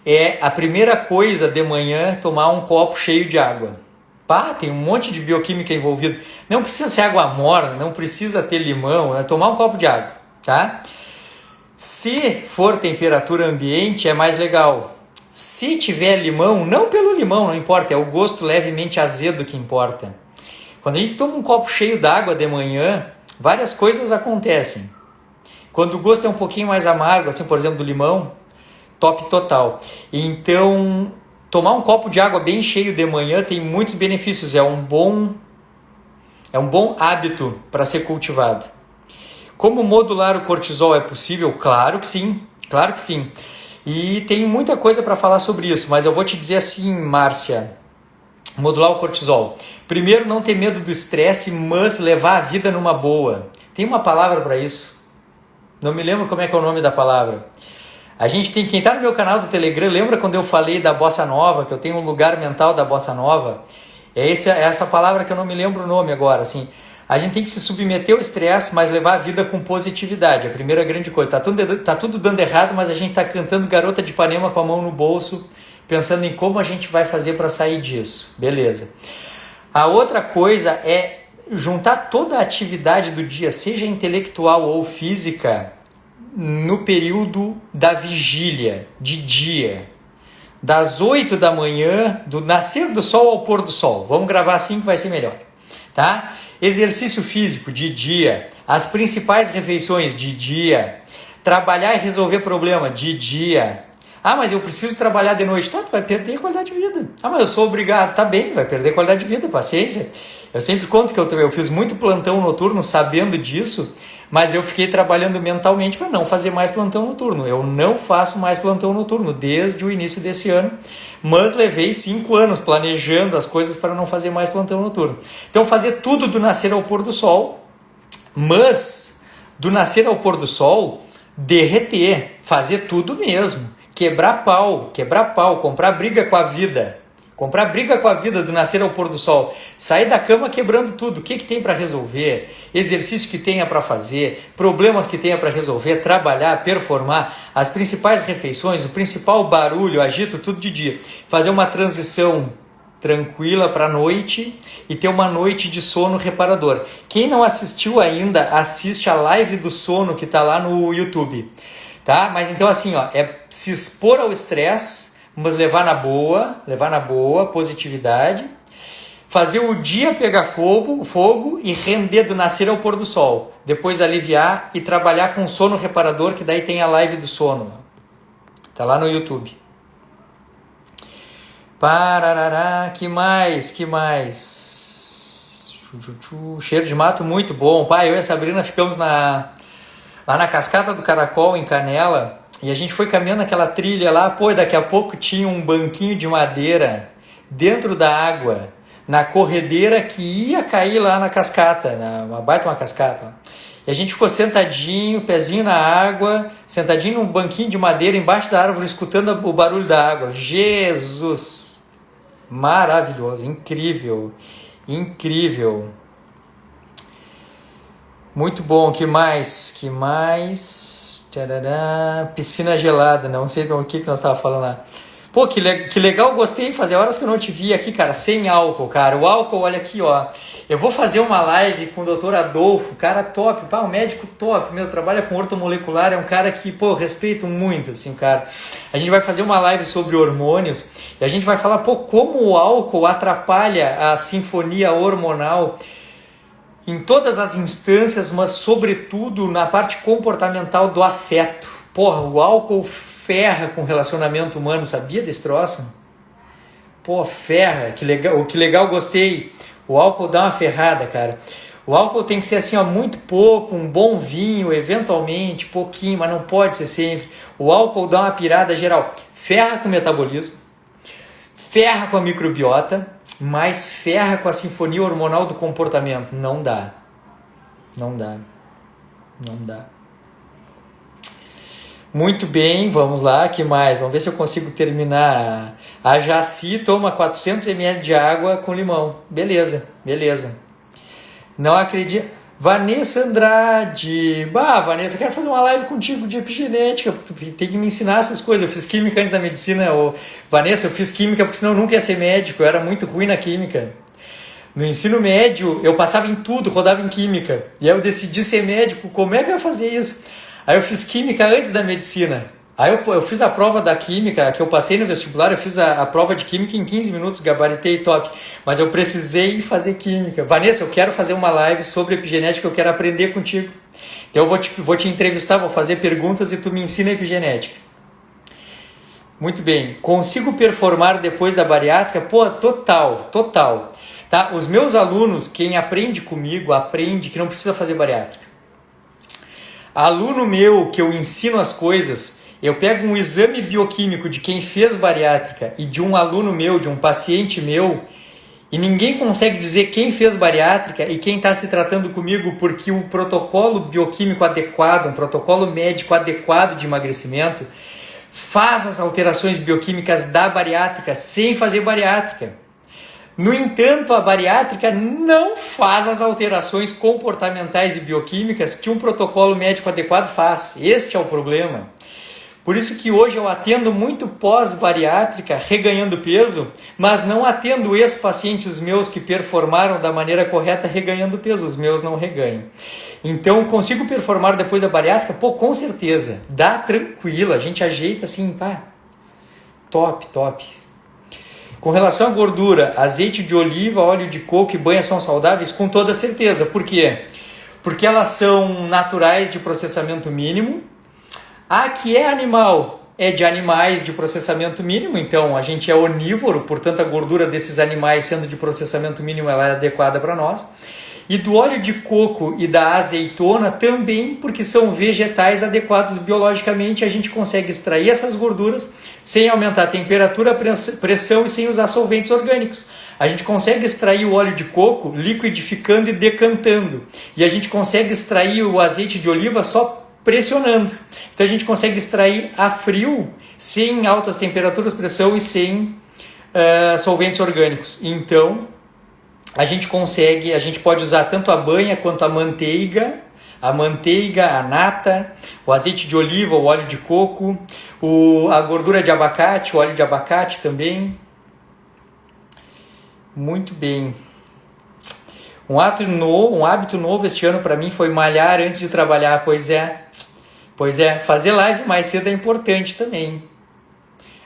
É a primeira coisa de manhã tomar um copo cheio de água. Tem um monte de bioquímica envolvida. Não precisa ser água morna, não precisa ter limão, é tomar um copo de água, tá? Se for temperatura ambiente, é mais legal. Se tiver limão, não pelo limão, não importa, é o gosto levemente azedo que importa. Quando a gente toma um copo cheio d'água de manhã, várias coisas acontecem. Quando o gosto é um pouquinho mais amargo, assim, por exemplo, do limão, top total. Então, tomar um copo de água bem cheio de manhã tem muitos benefícios, é um bom hábito para ser cultivado. Como modular o cortisol é possível? Claro que sim. E tem muita coisa para falar sobre isso, mas eu vou te dizer assim, Márcia, Modular o cortisol. Primeiro, não ter medo do estresse, mas levar a vida numa boa. Tem uma palavra para isso. Não me lembro como é que é o nome da palavra. A gente tem, quem está no meu canal do Telegram, lembra quando eu falei da Bossa Nova, que eu tenho um lugar mental da Bossa Nova? É essa palavra que eu não me lembro o nome agora, assim. A gente tem que se submeter ao estresse, mas levar a vida com positividade. A primeira grande coisa. Tá tudo dando errado, mas a gente está cantando Garota de Ipanema com a mão no bolso, pensando em como a gente vai fazer para sair disso. Beleza. A outra coisa é juntar toda a atividade do dia, seja intelectual ou física, no período da vigília, de dia. Das 8 da manhã, do nascer do sol ao pôr do sol. Vamos gravar assim que vai ser melhor. Tá? Exercício físico de dia. As principais refeições de dia. Trabalhar e resolver problema de dia. Ah, mas eu preciso trabalhar de noite. Tá, tu vai perder qualidade de vida. Ah, mas eu sou obrigado. Tá bem, vai perder qualidade de vida, paciência. Eu sempre conto que eu fiz muito plantão noturno sabendo disso, mas eu fiquei trabalhando mentalmente para não fazer mais plantão noturno. Eu não faço mais plantão noturno desde o início desse ano, mas levei 5 anos planejando as coisas para não fazer mais plantão noturno. Então, fazer tudo do nascer ao pôr do sol, mas do nascer ao pôr do sol, derreter, fazer tudo mesmo. Quebrar pau, comprar briga com a vida. Comprar briga com a vida do nascer ao pôr do sol. Sair da cama quebrando tudo. O que tem para resolver? Exercício que tenha para fazer. Problemas que tenha para resolver. Trabalhar, performar. As principais refeições, o principal barulho, agito tudo de dia. Fazer uma transição tranquila para a noite e ter uma noite de sono reparador. Quem não assistiu ainda, assiste a live do sono que está lá no YouTube. Tá? Mas então assim, ó, é se expor ao estresse, mas levar na boa, positividade, fazer o dia pegar fogo e render do nascer ao pôr do sol, depois aliviar e trabalhar com sono reparador, que daí tem a live do sono, tá lá no YouTube. Pararará, que mais? Cheiro de mato muito bom. Pai, eu e a Sabrina ficamos lá na Cascata do Caracol, em Canela, e a gente foi caminhando aquela trilha lá, pô, daqui a pouco tinha um banquinho de madeira dentro da água, na corredeira que ia cair lá na cascata, uma baita uma cascata. E a gente ficou sentadinho, pezinho na água, sentadinho num banquinho de madeira embaixo da árvore, escutando o barulho da água. Jesus! Maravilhoso, incrível, incrível. Muito bom, que mais? Tcharará. Piscina gelada, não sei do que nós estávamos falando lá. Pô, que legal, gostei, fazia horas que eu não te vi aqui, cara, sem álcool, cara. O álcool, olha aqui, ó. Eu vou fazer uma live com o Dr. Adolfo, cara top, pá, um médico top, meu, trabalha com ortomolecular, é um cara que, pô, eu respeito muito, assim, cara. A gente vai fazer uma live sobre hormônios e a gente vai falar, pô, como o álcool atrapalha a sinfonia hormonal em todas as instâncias, mas sobretudo na parte comportamental do afeto. Porra, o álcool ferra com o relacionamento humano, sabia desse troço? Pô, ferra, que legal, gostei. O álcool dá uma ferrada, cara. O álcool tem que ser assim, ó, muito pouco, um bom vinho, eventualmente, pouquinho, mas não pode ser sempre. O álcool dá uma pirada geral. Ferra com o metabolismo, ferra com a microbiota, mas ferra com a sinfonia hormonal do comportamento. Não dá. Muito bem, vamos lá, que mais? Vamos ver se eu consigo terminar. A Jaci toma 400 ml de água com limão. Beleza. Não acredito. Vanessa Andrade. Vanessa, eu quero fazer uma live contigo de epigenética. Tu tem que me ensinar essas coisas. Eu fiz química antes da medicina. Vanessa, eu fiz química porque senão eu nunca ia ser médico. Eu era muito ruim na química. No ensino médio, eu passava em tudo, rodava em química. E aí eu decidi ser médico. Como é que eu ia fazer isso? Aí eu fiz química antes da medicina. Aí eu fiz a prova da química, que eu passei no vestibular, eu fiz a prova de química em 15 minutos, gabaritei top. Mas eu precisei fazer química. Vanessa, eu quero fazer uma live sobre epigenética, eu quero aprender contigo. Então eu vou te entrevistar, vou fazer perguntas e tu me ensina epigenética. Muito bem. Consigo performar depois da bariátrica? Pô, total. Tá? Os meus alunos, quem aprende comigo, aprende que não precisa fazer bariátrica. Aluno meu que eu ensino as coisas, eu pego um exame bioquímico de quem fez bariátrica e de um aluno meu, de um paciente meu, E ninguém consegue dizer quem fez bariátrica e quem está se tratando comigo, porque o protocolo bioquímico adequado, um protocolo médico adequado de emagrecimento, faz as alterações bioquímicas da bariátrica sem fazer bariátrica. No entanto, a bariátrica não faz as alterações comportamentais e bioquímicas que um protocolo médico adequado faz. Este é o problema. Por isso que hoje eu atendo muito pós-bariátrica, reganhando peso, mas não atendo ex-pacientes meus que performaram da maneira correta reganhando peso. Os meus não reganham. Então, consigo performar depois da bariátrica? Pô, com certeza. Dá tranquilo, a gente ajeita assim, pá. Top, top. Com relação à gordura, azeite de oliva, óleo de coco e banha são saudáveis? Com toda certeza. Por quê? Porque elas são naturais de processamento mínimo. A que é animal é de animais de processamento mínimo, então a gente é onívoro, portanto a gordura desses animais sendo de processamento mínimo ela é adequada para nós. E do óleo de coco e da azeitona também, porque são vegetais adequados biologicamente, a gente consegue extrair essas gorduras sem aumentar a temperatura, a pressão e sem usar solventes orgânicos. A gente consegue extrair o óleo de coco liquidificando e decantando. E a gente consegue extrair o azeite de oliva só pressionando. Então a gente consegue extrair a frio, sem altas temperaturas, pressão e sem solventes orgânicos. Então a gente pode usar tanto a banha quanto a manteiga, a nata, o azeite de oliva, o óleo de coco, a gordura de abacate, o óleo de abacate também. Muito bem. Um hábito novo este ano para mim foi malhar antes de trabalhar. Pois é, fazer live mais cedo é importante também.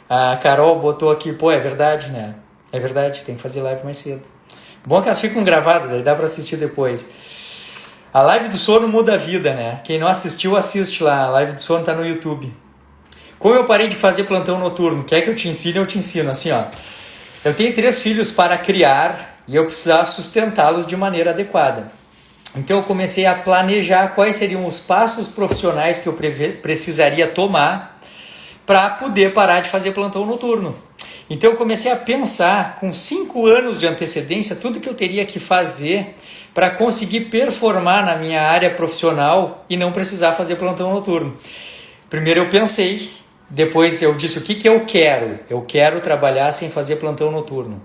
A Carol botou aqui, pô, é verdade, né? É verdade, tem que fazer live mais cedo. Bom que elas ficam gravadas, aí dá para assistir depois. A live do sono muda a vida, né? Quem não assistiu, assiste lá. A live do sono tá no YouTube. Como eu parei de fazer plantão noturno? Quer que eu te ensine? Eu te ensino. Assim, ó. Eu tenho 3 filhos para criar e eu precisava sustentá-los de maneira adequada. Então eu comecei a planejar quais seriam os passos profissionais que eu precisaria tomar para poder parar de fazer plantão noturno. Então eu comecei a pensar com 5 anos de antecedência tudo que eu teria que fazer para conseguir performar na minha área profissional e não precisar fazer plantão noturno. Primeiro eu pensei, depois eu disse o que eu quero. Eu quero trabalhar sem fazer plantão noturno.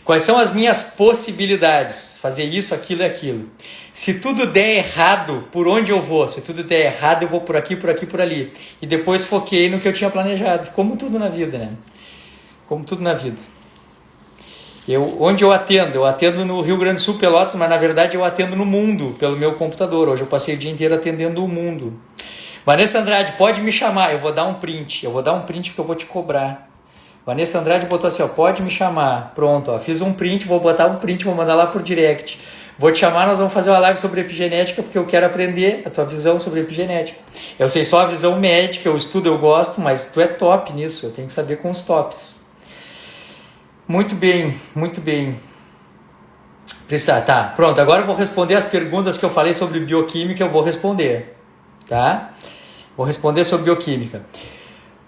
Quais são as minhas possibilidades? Fazer isso, aquilo e aquilo. Se tudo der errado, por onde eu vou? Se tudo der errado, eu vou por aqui, por aqui, por ali. E depois foquei no que eu tinha planejado. Como tudo na vida, né? Como tudo na vida. Onde eu atendo? Eu atendo no Rio Grande do Sul, Pelotas, mas na verdade eu atendo no mundo, pelo meu computador. Hoje eu passei o dia inteiro atendendo o mundo. Vanessa Andrade, pode me chamar. Eu vou dar um print. Porque eu vou te cobrar. Vanessa Andrade botou assim, ó, pode me chamar. Pronto, ó, fiz um print, vou botar um print, vou mandar lá por direct. Vou te chamar, nós vamos fazer uma live sobre epigenética, porque eu quero aprender a tua visão sobre epigenética. Eu sei só a visão médica, eu estudo, eu gosto, mas tu é top nisso, eu tenho que saber com os tops. Muito bem, muito bem. Tá, pronto, agora eu vou responder as perguntas que eu falei sobre bioquímica, eu vou responder, tá? Vou responder sobre bioquímica.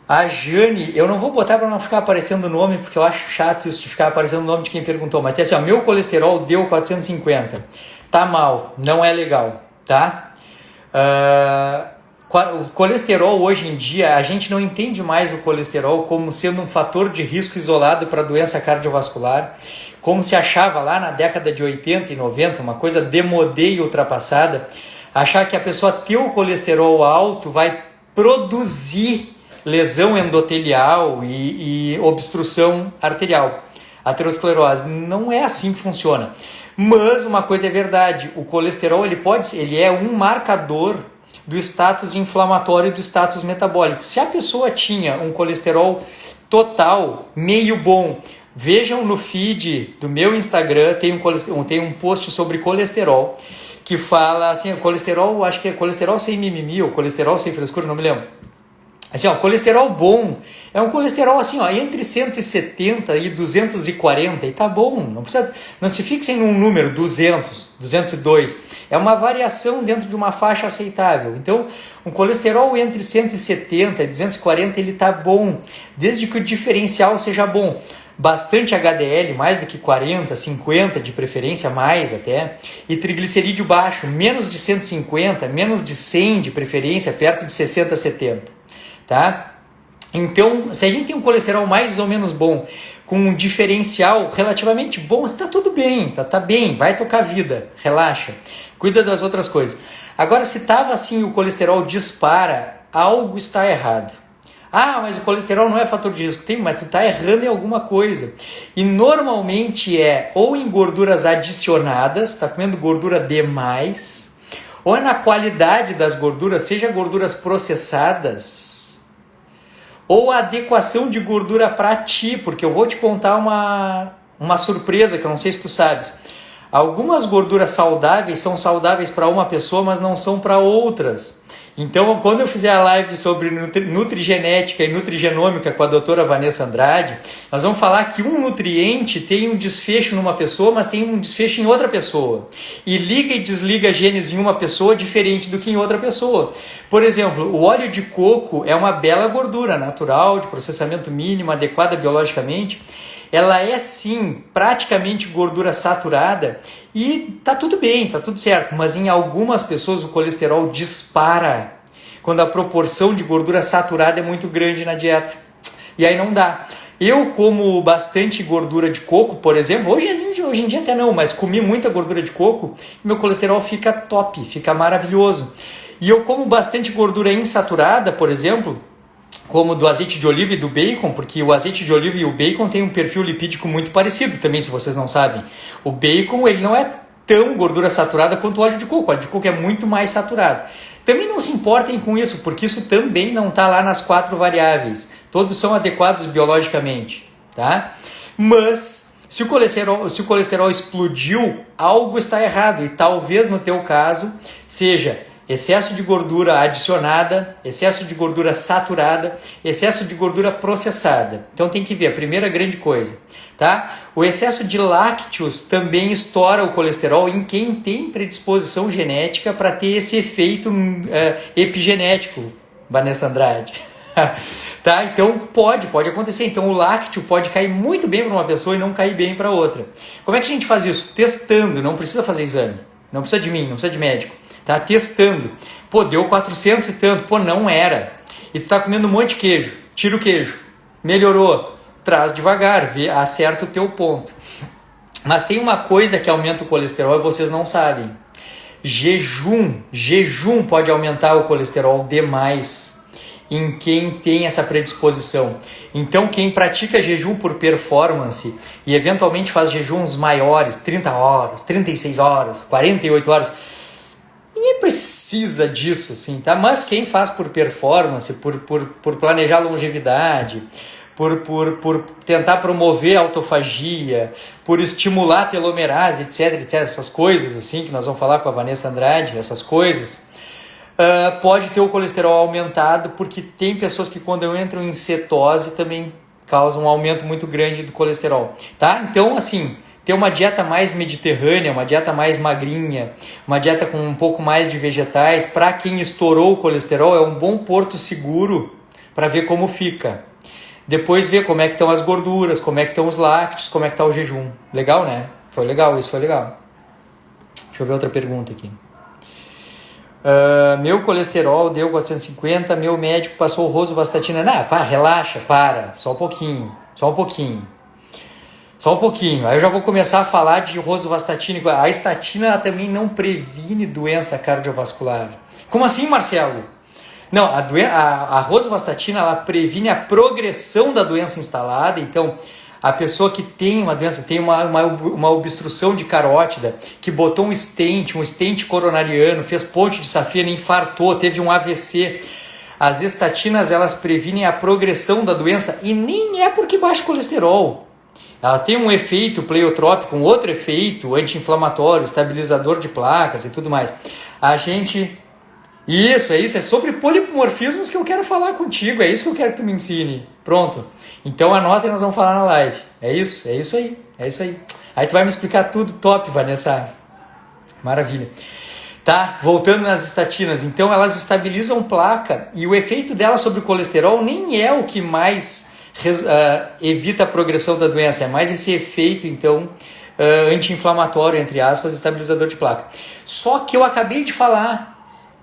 A Jane, eu não vou botar para não ficar aparecendo o nome, porque eu acho chato isso de ficar aparecendo o nome de quem perguntou, mas tem assim, ó, meu colesterol deu 450. Tá mal, não é legal, tá? O colesterol hoje em dia, a gente não entende mais o colesterol como sendo um fator de risco isolado para doença cardiovascular, como se achava lá na década de 80 e 90, uma coisa demodê e ultrapassada, achar que a pessoa ter o colesterol alto vai produzir lesão endotelial e obstrução arterial, aterosclerose. Não é assim que funciona. Mas uma coisa é verdade, o colesterol ele é um marcador do status inflamatório e do status metabólico. Se a pessoa tinha um colesterol total meio bom, vejam no feed do meu Instagram, tem um post sobre colesterol, que fala assim, colesterol, acho que é colesterol sem mimimi, ou colesterol sem frescura, não me lembro. Assim, ó, colesterol bom é um colesterol assim, ó, entre 170 e 240 e tá bom, não se fixem num número 200, 202, é uma variação dentro de uma faixa aceitável. Então, um colesterol entre 170 e 240 ele tá bom, desde que o diferencial seja bom. bastante HDL, mais do que 40, 50 de preferência, mais até, e triglicerídeo baixo, menos de 150, menos de 100 de preferência, perto de 60, 70, tá? Então, se a gente tem um colesterol mais ou menos bom, com um diferencial relativamente bom, está tudo bem, tá bem, vai tocar a vida, relaxa, cuida das outras coisas. Agora, se estava assim, o colesterol dispara, algo está errado. Ah, mas o colesterol não é fator de risco. Tem, mas tu está errando em alguma coisa. E normalmente é ou em gorduras adicionadas, está comendo gordura demais, ou é na qualidade das gorduras, seja gorduras processadas, ou a adequação de gordura para ti, porque eu vou te contar uma surpresa que eu não sei se tu sabes. Algumas gorduras saudáveis são saudáveis para uma pessoa, mas não são para outras. Então, quando eu fizer a live sobre nutrigenética e nutrigenômica com a doutora Vanessa Andrade, nós vamos falar que um nutriente tem um desfecho numa pessoa, mas tem um desfecho em outra pessoa. E liga e desliga genes em uma pessoa diferente do que em outra pessoa. Por exemplo, o óleo de coco é uma bela gordura natural, de processamento mínimo, adequada biologicamente. Ela é sim praticamente gordura saturada e tá tudo bem, tá tudo certo, mas em algumas pessoas o colesterol dispara quando a proporção de gordura saturada é muito grande na dieta. E aí não dá. Eu como bastante gordura de coco, por exemplo, hoje em dia até não, mas comi muita gordura de coco, meu colesterol fica top, fica maravilhoso. E eu como bastante gordura insaturada, por exemplo, como do azeite de oliva e do bacon, porque o azeite de oliva e o bacon têm um perfil lipídico muito parecido também, se vocês não sabem. O bacon, ele não é tão gordura saturada quanto o óleo de coco. O óleo de coco é muito mais saturado. Também não se importem com isso, porque isso também não está lá nas 4 variáveis. Todos são adequados biologicamente, tá? Mas se o colesterol explodiu, algo está errado. E talvez no teu caso seja excesso de gordura adicionada, excesso de gordura saturada, excesso de gordura processada. Então tem que ver, a primeira grande coisa, tá? O excesso de lácteos também estoura o colesterol em quem tem predisposição genética para ter esse efeito epigenético, Vanessa Andrade. Tá? Então pode acontecer. Então o lácteo pode cair muito bem para uma pessoa e não cair bem para outra. Como é que a gente faz isso? Testando, não precisa fazer exame, não precisa de mim, não precisa de médico. Tá testando. Pô, deu 400 e tanto. Pô, não era. E tu tá comendo um monte de queijo. Tira o queijo. Melhorou. Traz devagar. Acerta o teu ponto. Mas tem uma coisa que aumenta o colesterol e vocês não sabem. Jejum. Jejum pode aumentar o colesterol demais em quem tem essa predisposição. Então, quem pratica jejum por performance e eventualmente faz jejuns maiores, 30 horas, 36 horas, 48 horas... Ninguém precisa disso, assim, tá? Mas quem faz por performance, por planejar longevidade, por tentar promover a autofagia, por estimular a telomerase, etc, essas coisas, assim, que nós vamos falar com a Vanessa Andrade, essas coisas, pode ter o colesterol aumentado, porque tem pessoas que quando entram em cetose também causam um aumento muito grande do colesterol, tá? Então, assim... ter uma dieta mais mediterrânea, uma dieta mais magrinha, uma dieta com um pouco mais de vegetais, para quem estourou o colesterol, é um bom porto seguro para ver como fica. Depois ver como é que estão as gorduras, como é que estão os lácteos, como é que está o jejum. Legal, né? Foi legal, isso foi legal. Deixa eu ver outra pergunta aqui. Meu colesterol deu 450, meu médico passou rosuvastatina. Não, relaxa, só um pouquinho. Só um pouquinho, aí eu já vou começar a falar de rosuvastatina. A estatina ela também não previne doença cardiovascular. Como assim, Marcelo? Não, a rosuvastatina ela previne a progressão da doença instalada. Então, a pessoa que tem uma doença, tem uma obstrução de carótida, que botou um stent coronariano, fez ponte de safena, infartou, teve um AVC. As estatinas elas previnem a progressão da doença e nem é porque baixa o colesterol. Elas têm um efeito pleiotrópico, um outro efeito anti-inflamatório, estabilizador de placas e tudo mais. Isso, é sobre polimorfismos que eu quero falar contigo, é isso que eu quero que tu me ensine. Pronto. Então anota e nós vamos falar na live. É isso aí. Aí tu vai me explicar tudo top, Vanessa. Maravilha. Tá, voltando nas estatinas. Então elas estabilizam placa e o efeito delas sobre o colesterol nem é o que mais evita a progressão da doença, é mais esse efeito, então, anti-inflamatório, entre aspas, estabilizador de placa. Só que eu acabei de falar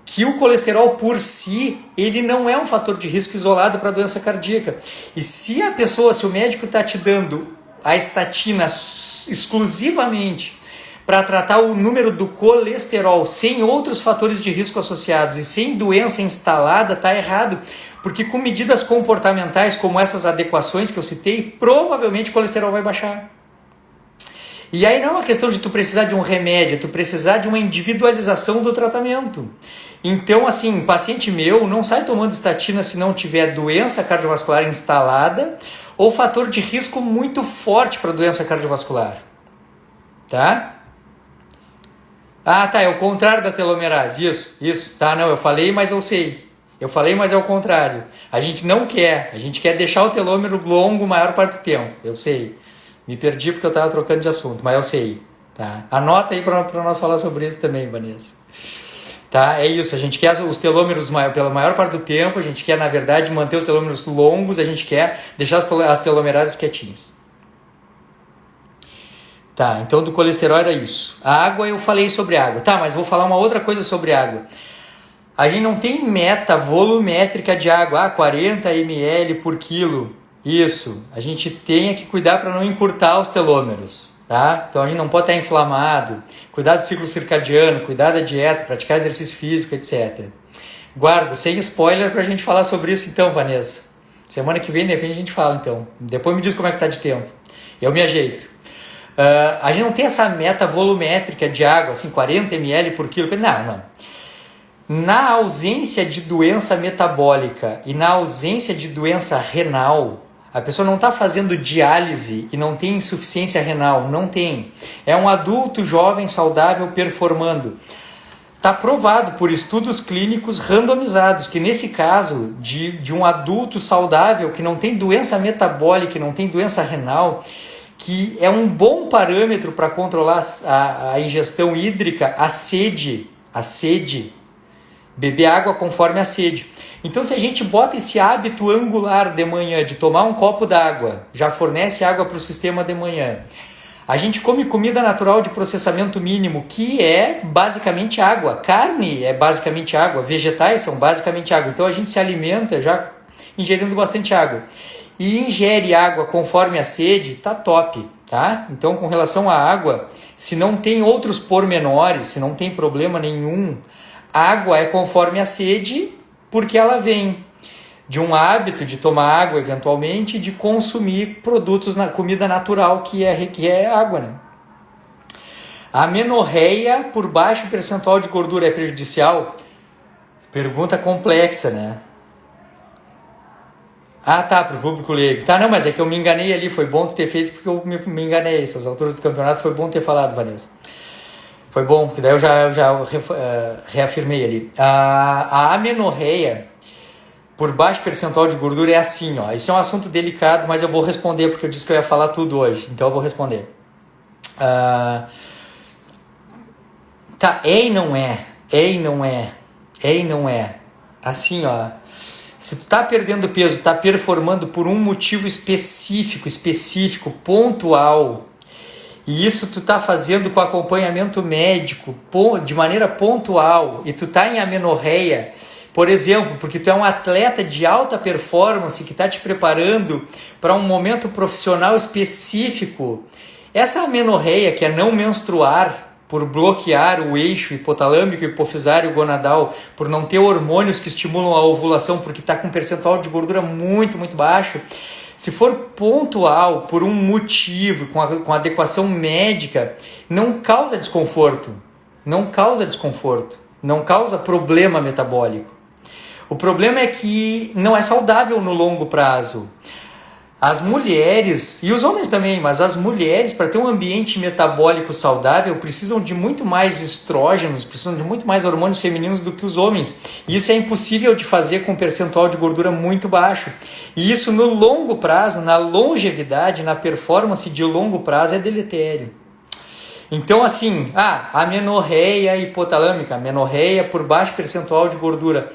que o colesterol por si, ele não é um fator de risco isolado para doença cardíaca. E se o médico está te dando a estatina exclusivamente para tratar o número do colesterol sem outros fatores de risco associados e sem doença instalada, está errado. Porque com medidas comportamentais como essas adequações que eu citei, provavelmente o colesterol vai baixar. E aí não é uma questão de tu precisar de um remédio, tu precisar de uma individualização do tratamento. Então, assim, paciente meu não sai tomando estatina se não tiver doença cardiovascular instalada ou fator de risco muito forte para doença cardiovascular. Tá? Ah, tá, é o contrário da telomerase. Isso. Tá, não, eu falei, mas eu sei. Eu falei, mas é o contrário. A gente não quer. A gente quer deixar o telômero longo a maior parte do tempo. Eu sei. Me perdi porque eu estava trocando de assunto, mas eu sei. Tá? Anota aí para nós falar sobre isso também, Vanessa. Tá? É isso. A gente quer os telômeros pela maior parte do tempo. A gente quer, na verdade, manter os telômeros longos. A gente quer deixar as telomerases quietinhas. Tá, então do colesterol era isso. A água, eu falei sobre água. Tá, mas vou falar uma outra coisa sobre água. A gente não tem meta volumétrica de água, 40 ml por quilo. Isso, a gente tem que cuidar para não encurtar os telômeros, tá? Então a gente não pode estar inflamado, cuidar do ciclo circadiano, cuidar da dieta, praticar exercício físico, etc. Guarda, sem spoiler para a gente falar sobre isso então, Vanessa. Semana que vem, de repente, a gente fala então. Depois me diz como é que tá de tempo. Eu me ajeito. A gente não tem essa meta volumétrica de água, assim, 40 ml por quilo. Não. Na ausência de doença metabólica e na ausência de doença renal, a pessoa não está fazendo diálise e não tem insuficiência renal, não tem. É um adulto jovem, saudável, performando. Está provado por estudos clínicos randomizados que nesse caso de um adulto saudável que não tem doença metabólica, não tem doença renal, que é um bom parâmetro para controlar a ingestão hídrica, a sede. Beber água conforme a sede. Então, se a gente bota esse hábito angular de manhã, de tomar um copo d'água, já fornece água para o sistema de manhã. A gente come comida natural de processamento mínimo, que é basicamente água. Carne é basicamente água, vegetais são basicamente água. Então, a gente se alimenta já ingerindo bastante água. E ingere água conforme a sede, tá top, tá? Então, com relação à água, se não tem outros pormenores, se não tem problema nenhum, água é conforme a sede, porque ela vem de um hábito de tomar água eventualmente, de consumir produtos na comida natural que é água, né? A amenorreia por baixo percentual de gordura é prejudicial? Pergunta complexa, né? Ah, tá, para o público leigo. Tá, não, mas é que eu me enganei ali, foi bom ter feito porque eu me enganei. Essas alturas do campeonato foi bom ter falado, Vanessa. Foi bom, que daí eu já reafirmei ali. A amenorreia por baixo percentual de gordura é assim, ó. Isso é um assunto delicado, mas eu vou responder porque eu disse que eu ia falar tudo hoje. Então eu vou responder. Tá, é e não é. Assim, ó. Se tu tá perdendo peso, tá performando por um motivo específico, pontual, e isso tu tá fazendo com acompanhamento médico, de maneira pontual, e tu tá em amenorreia, por exemplo, porque tu é um atleta de alta performance que tá te preparando para um momento profissional específico, essa amenorreia, que é não menstruar, por bloquear o eixo hipotalâmico, hipofisário, gonadal, por não ter hormônios que estimulam a ovulação, porque está com um percentual de gordura muito, muito baixo, se for pontual, por um motivo, com adequação médica, não causa desconforto, não causa problema metabólico. O problema é que não é saudável no longo prazo. As mulheres, e os homens também, mas as mulheres, para ter um ambiente metabólico saudável, precisam de muito mais estrógenos, precisam de muito mais hormônios femininos do que os homens. E isso é impossível de fazer com um percentual de gordura muito baixo. E isso no longo prazo, na longevidade, na performance de longo prazo é deletério. Então, assim, amenorreia hipotalâmica, amenorreia por baixo percentual de gordura.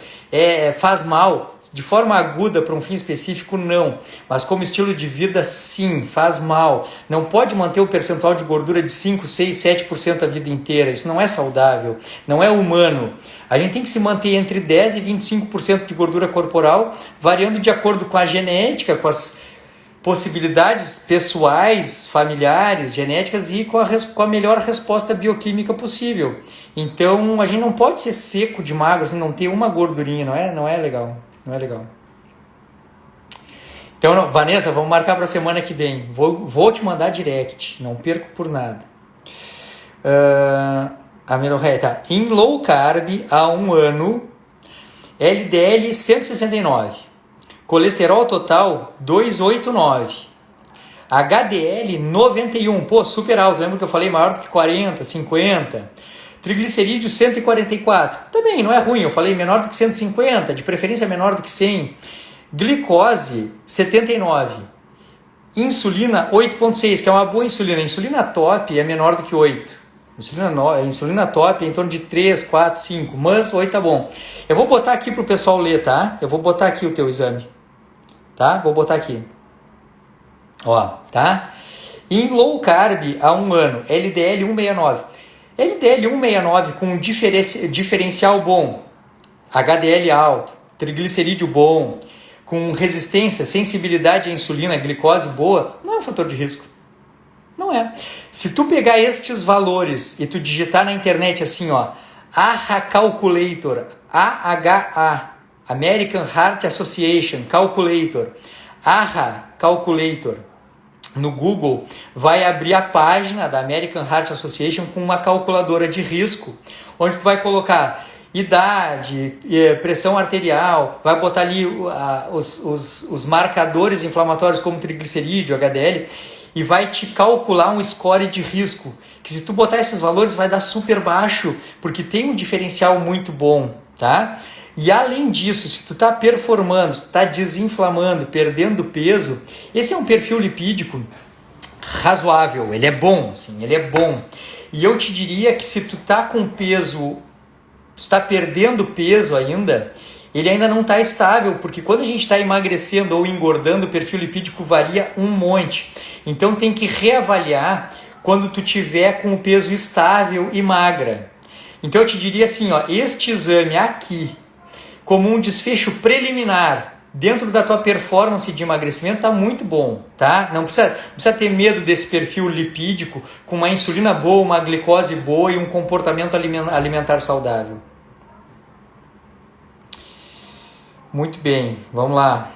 faz mal. De forma aguda para um fim específico, não. Mas como estilo de vida, sim, faz mal. Não pode manter um percentual de gordura de 5, 6, 7% a vida inteira. Isso não é saudável, não é humano. A gente tem que se manter entre 10% e 25% de gordura corporal, variando de acordo com a genética, com as possibilidades pessoais, familiares, genéticas e com a melhor resposta bioquímica possível. Então, a gente não pode ser seco de magro, assim, não ter uma gordurinha, não é legal. Não é legal. Então, Vanessa, vamos marcar para a semana que vem. Vou te mandar direct, não perco por nada. A Menorré tá. Em low carb há 1 ano, LDL 169. Colesterol total 289. HDL 91. Pô, super alto. Lembra que eu falei maior do que 40, 50. Triglicerídeo 144. Também não é ruim. Eu falei menor do que 150. De preferência menor do que 100. Glicose 79. Insulina 8,6, que é uma boa insulina. A insulina top é menor do que 8. Insulina top é em torno de 3, 4, 5. Mas 8 tá bom. Eu vou botar aqui pro pessoal ler, tá? Eu vou botar aqui o teu exame. Tá? Vou botar aqui. Ó, tá? Em low carb há 1 ano, LDL 169. LDL 169 com um diferencial bom, HDL alto, triglicerídeo bom, com resistência, sensibilidade à insulina, glicose boa, não é um fator de risco. Não é. Se tu pegar estes valores e tu digitar na internet assim, ó, AHA Calculator, AHA, American Heart Association Calculator, AHA Calculator, no Google, vai abrir a página da American Heart Association com uma calculadora de risco, onde tu vai colocar idade, pressão arterial, vai botar ali os marcadores inflamatórios como triglicerídeo, HDL, e vai te calcular um score de risco, que se tu botar esses valores vai dar super baixo, porque tem um diferencial muito bom, tá? E além disso, se tu está performando, se tu está desinflamando, perdendo peso, esse é um perfil lipídico razoável, ele é bom, sim, ele é bom. E eu te diria que se tu está com peso, tu está perdendo peso ainda, ele ainda não está estável, porque quando a gente está emagrecendo ou engordando, o perfil lipídico varia um monte. Então tem que reavaliar quando tu tiver com o peso estável e magra. Então eu te diria assim, ó, este exame aqui, como um desfecho preliminar dentro da tua performance de emagrecimento, está muito bom, tá? Não precisa ter medo desse perfil lipídico com uma insulina boa, uma glicose boa e um comportamento alimentar saudável. Muito bem, vamos lá.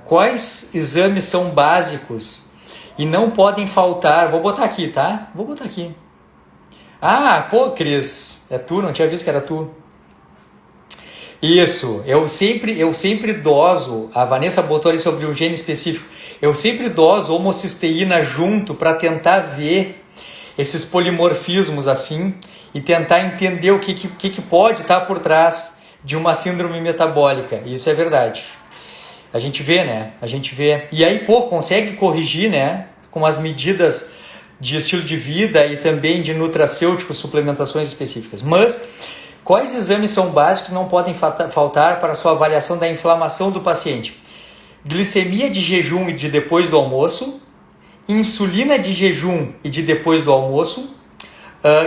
Quais exames são básicos e não podem faltar? Vou botar aqui, tá? Vou botar aqui. Ah, pô, Cris, é tu? Não tinha visto que era tu. Isso, eu sempre doso, a Vanessa botou ali sobre um gene específico, eu sempre doso homocisteína junto para tentar ver esses polimorfismos assim e tentar entender o que pode estar por trás de uma síndrome metabólica. Isso é verdade. A gente vê, né? A gente vê. E aí, pô, consegue corrigir, né? Com as medidas de estilo de vida e também de nutracêuticos, suplementações específicas. Mas quais exames são básicos e não podem faltar para a sua avaliação da inflamação do paciente? Glicemia de jejum e de depois do almoço, insulina de jejum e de depois do almoço,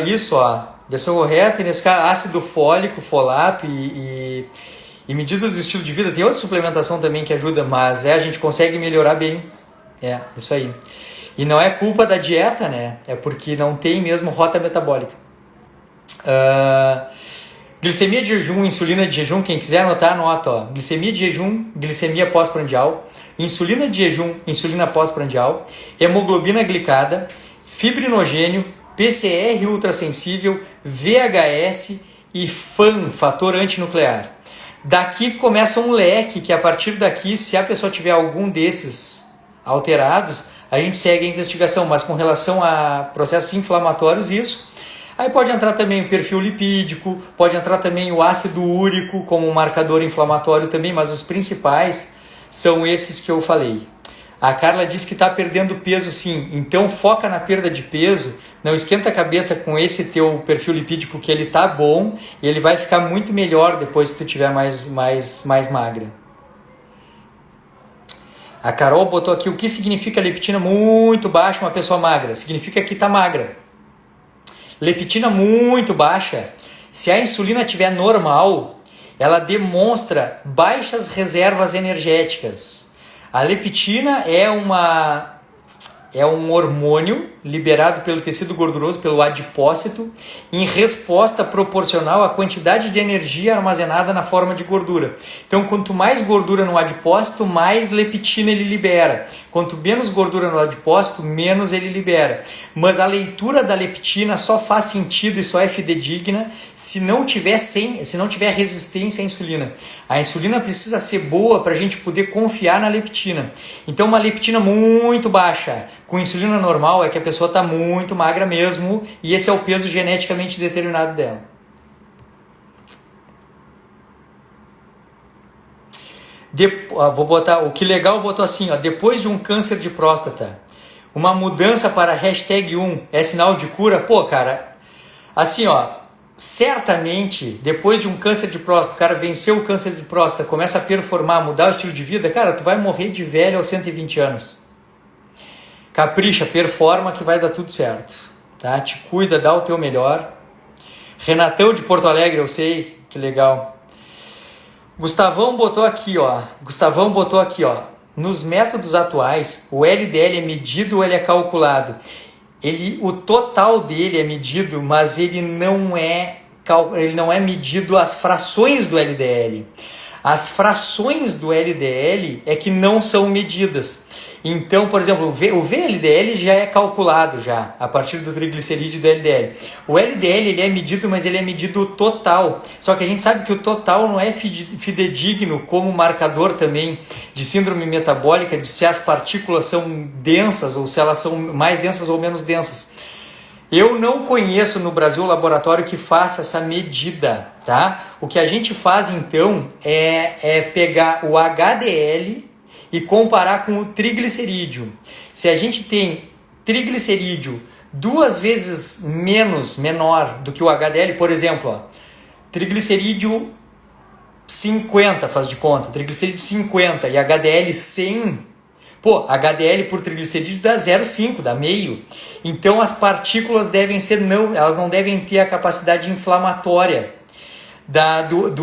isso, ó, versão correta, e nesse caso, ácido fólico, folato e medidas do estilo de vida. Tem outra suplementação também que ajuda, mas a gente consegue melhorar bem. Isso aí. E não é culpa da dieta, né? É porque não tem mesmo rota metabólica. Glicemia de jejum, insulina de jejum, quem quiser anotar, anota. Ó. Glicemia de jejum, glicemia pós-prandial, insulina de jejum, insulina pós-prandial, hemoglobina glicada, fibrinogênio, PCR ultrassensível, VHS e FAN, fator antinuclear. Daqui começa um leque que a partir daqui, se a pessoa tiver algum desses alterados, a gente segue a investigação, mas com relação a processos inflamatórios, isso. Aí pode entrar também o perfil lipídico, pode entrar também o ácido úrico como um marcador inflamatório também, mas os principais são esses que eu falei. A Carla disse que está perdendo peso sim, então foca na perda de peso, não esquenta a cabeça com esse teu perfil lipídico que ele tá bom e ele vai ficar muito melhor depois que tu tiver mais magra. A Carol botou aqui, o que significa leptina muito baixa uma pessoa magra? Significa que tá magra. Leptina muito baixa, se a insulina estiver normal, ela demonstra baixas reservas energéticas. A leptina é um hormônio liberado pelo tecido gorduroso, pelo adipócito, em resposta proporcional à quantidade de energia armazenada na forma de gordura. Então, quanto mais gordura no adipócito, mais leptina ele libera. Quanto menos gordura no adipócito, menos ele libera. Mas a leitura da leptina só faz sentido e só é fidedigna se não tiver resistência à insulina. A insulina precisa ser boa para a gente poder confiar na leptina. Então, uma leptina muito baixa com insulina normal é que a pessoa está muito magra mesmo e esse é o peso geneticamente determinado dela. Vou botar, o que legal botou assim, ó, depois de um câncer de próstata, uma mudança para #1 é sinal de cura? Pô, cara, assim, ó, certamente depois de um câncer de próstata, o cara venceu o câncer de próstata, começa a performar, mudar o estilo de vida, cara, tu vai morrer de velho aos 120 anos. Capricha, performa que vai dar tudo certo, tá? Te cuida, dá o teu melhor. Renatão de Porto Alegre, eu sei, que legal. Gustavão botou aqui, ó. Nos métodos atuais, o LDL é medido ou ele é calculado? O total dele é medido, mas ele não é medido as frações do LDL. As frações do LDL é que não são medidas. Então, por exemplo, o VLDL já é calculado já, a partir do triglicerídeo do LDL. O LDL ele é medido, mas ele é medido total. Só que a gente sabe que o total não é fidedigno como marcador também de síndrome metabólica, de se as partículas são densas ou se elas são mais densas ou menos densas. Eu não conheço no Brasil um laboratório que faça essa medida, tá? O que a gente faz então é pegar o HDL e comparar com o triglicerídeo. Se a gente tem triglicerídeo 2 vezes menor do que o HDL, por exemplo, ó, triglicerídeo 50, faz de conta, triglicerídeo 50 e HDL 100, pô, HDL por triglicerídeo dá 0,5, dá meio. Então as partículas elas não devem ter a capacidade inflamatória.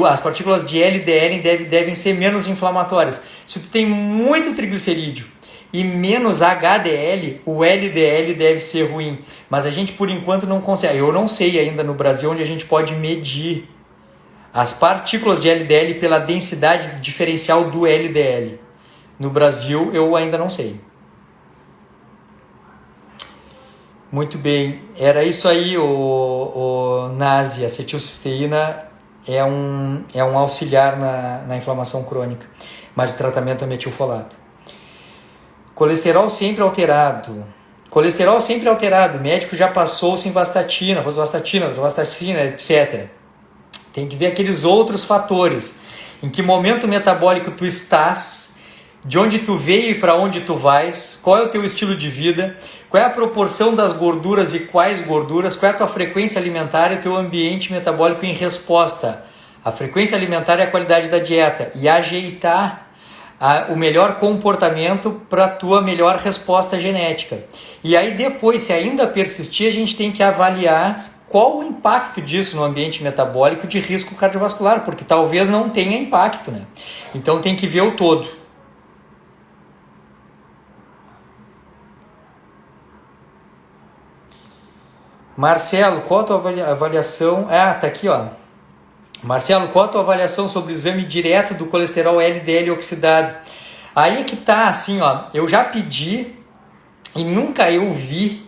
As partículas de LDL devem ser menos inflamatórias. Se tu tem muito triglicerídeo e menos HDL, o LDL deve ser ruim. Mas a gente por enquanto não consegue. Eu não sei ainda no Brasil onde a gente pode medir as partículas de LDL pela densidade diferencial do LDL. No Brasil eu ainda não sei. Muito bem, era isso aí, o Nazi, acetilcisteína é um auxiliar na inflamação crônica, mas o tratamento é metilfolato. Colesterol sempre alterado, o médico já passou simvastatina, rosuvastatina, atorvastatina, etc. Tem que ver aqueles outros fatores, em que momento metabólico tu estás, de onde tu veio e para onde tu vais, qual é o teu estilo de vida, qual é a proporção das gorduras e quais gorduras, qual é a tua frequência alimentar e o teu ambiente metabólico em resposta. A frequência alimentar é a qualidade da dieta e ajeitar o melhor comportamento para a tua melhor resposta genética. E aí depois, se ainda persistir, a gente tem que avaliar qual o impacto disso no ambiente metabólico de risco cardiovascular, porque talvez não tenha impacto, né? Então tem que ver o todo. Marcelo, qual a tua avaliação? Ah, tá aqui, ó. Marcelo, qual a tua avaliação sobre o exame direto do colesterol LDL oxidado? Aí é que tá, assim, ó. Eu já pedi e nunca eu vi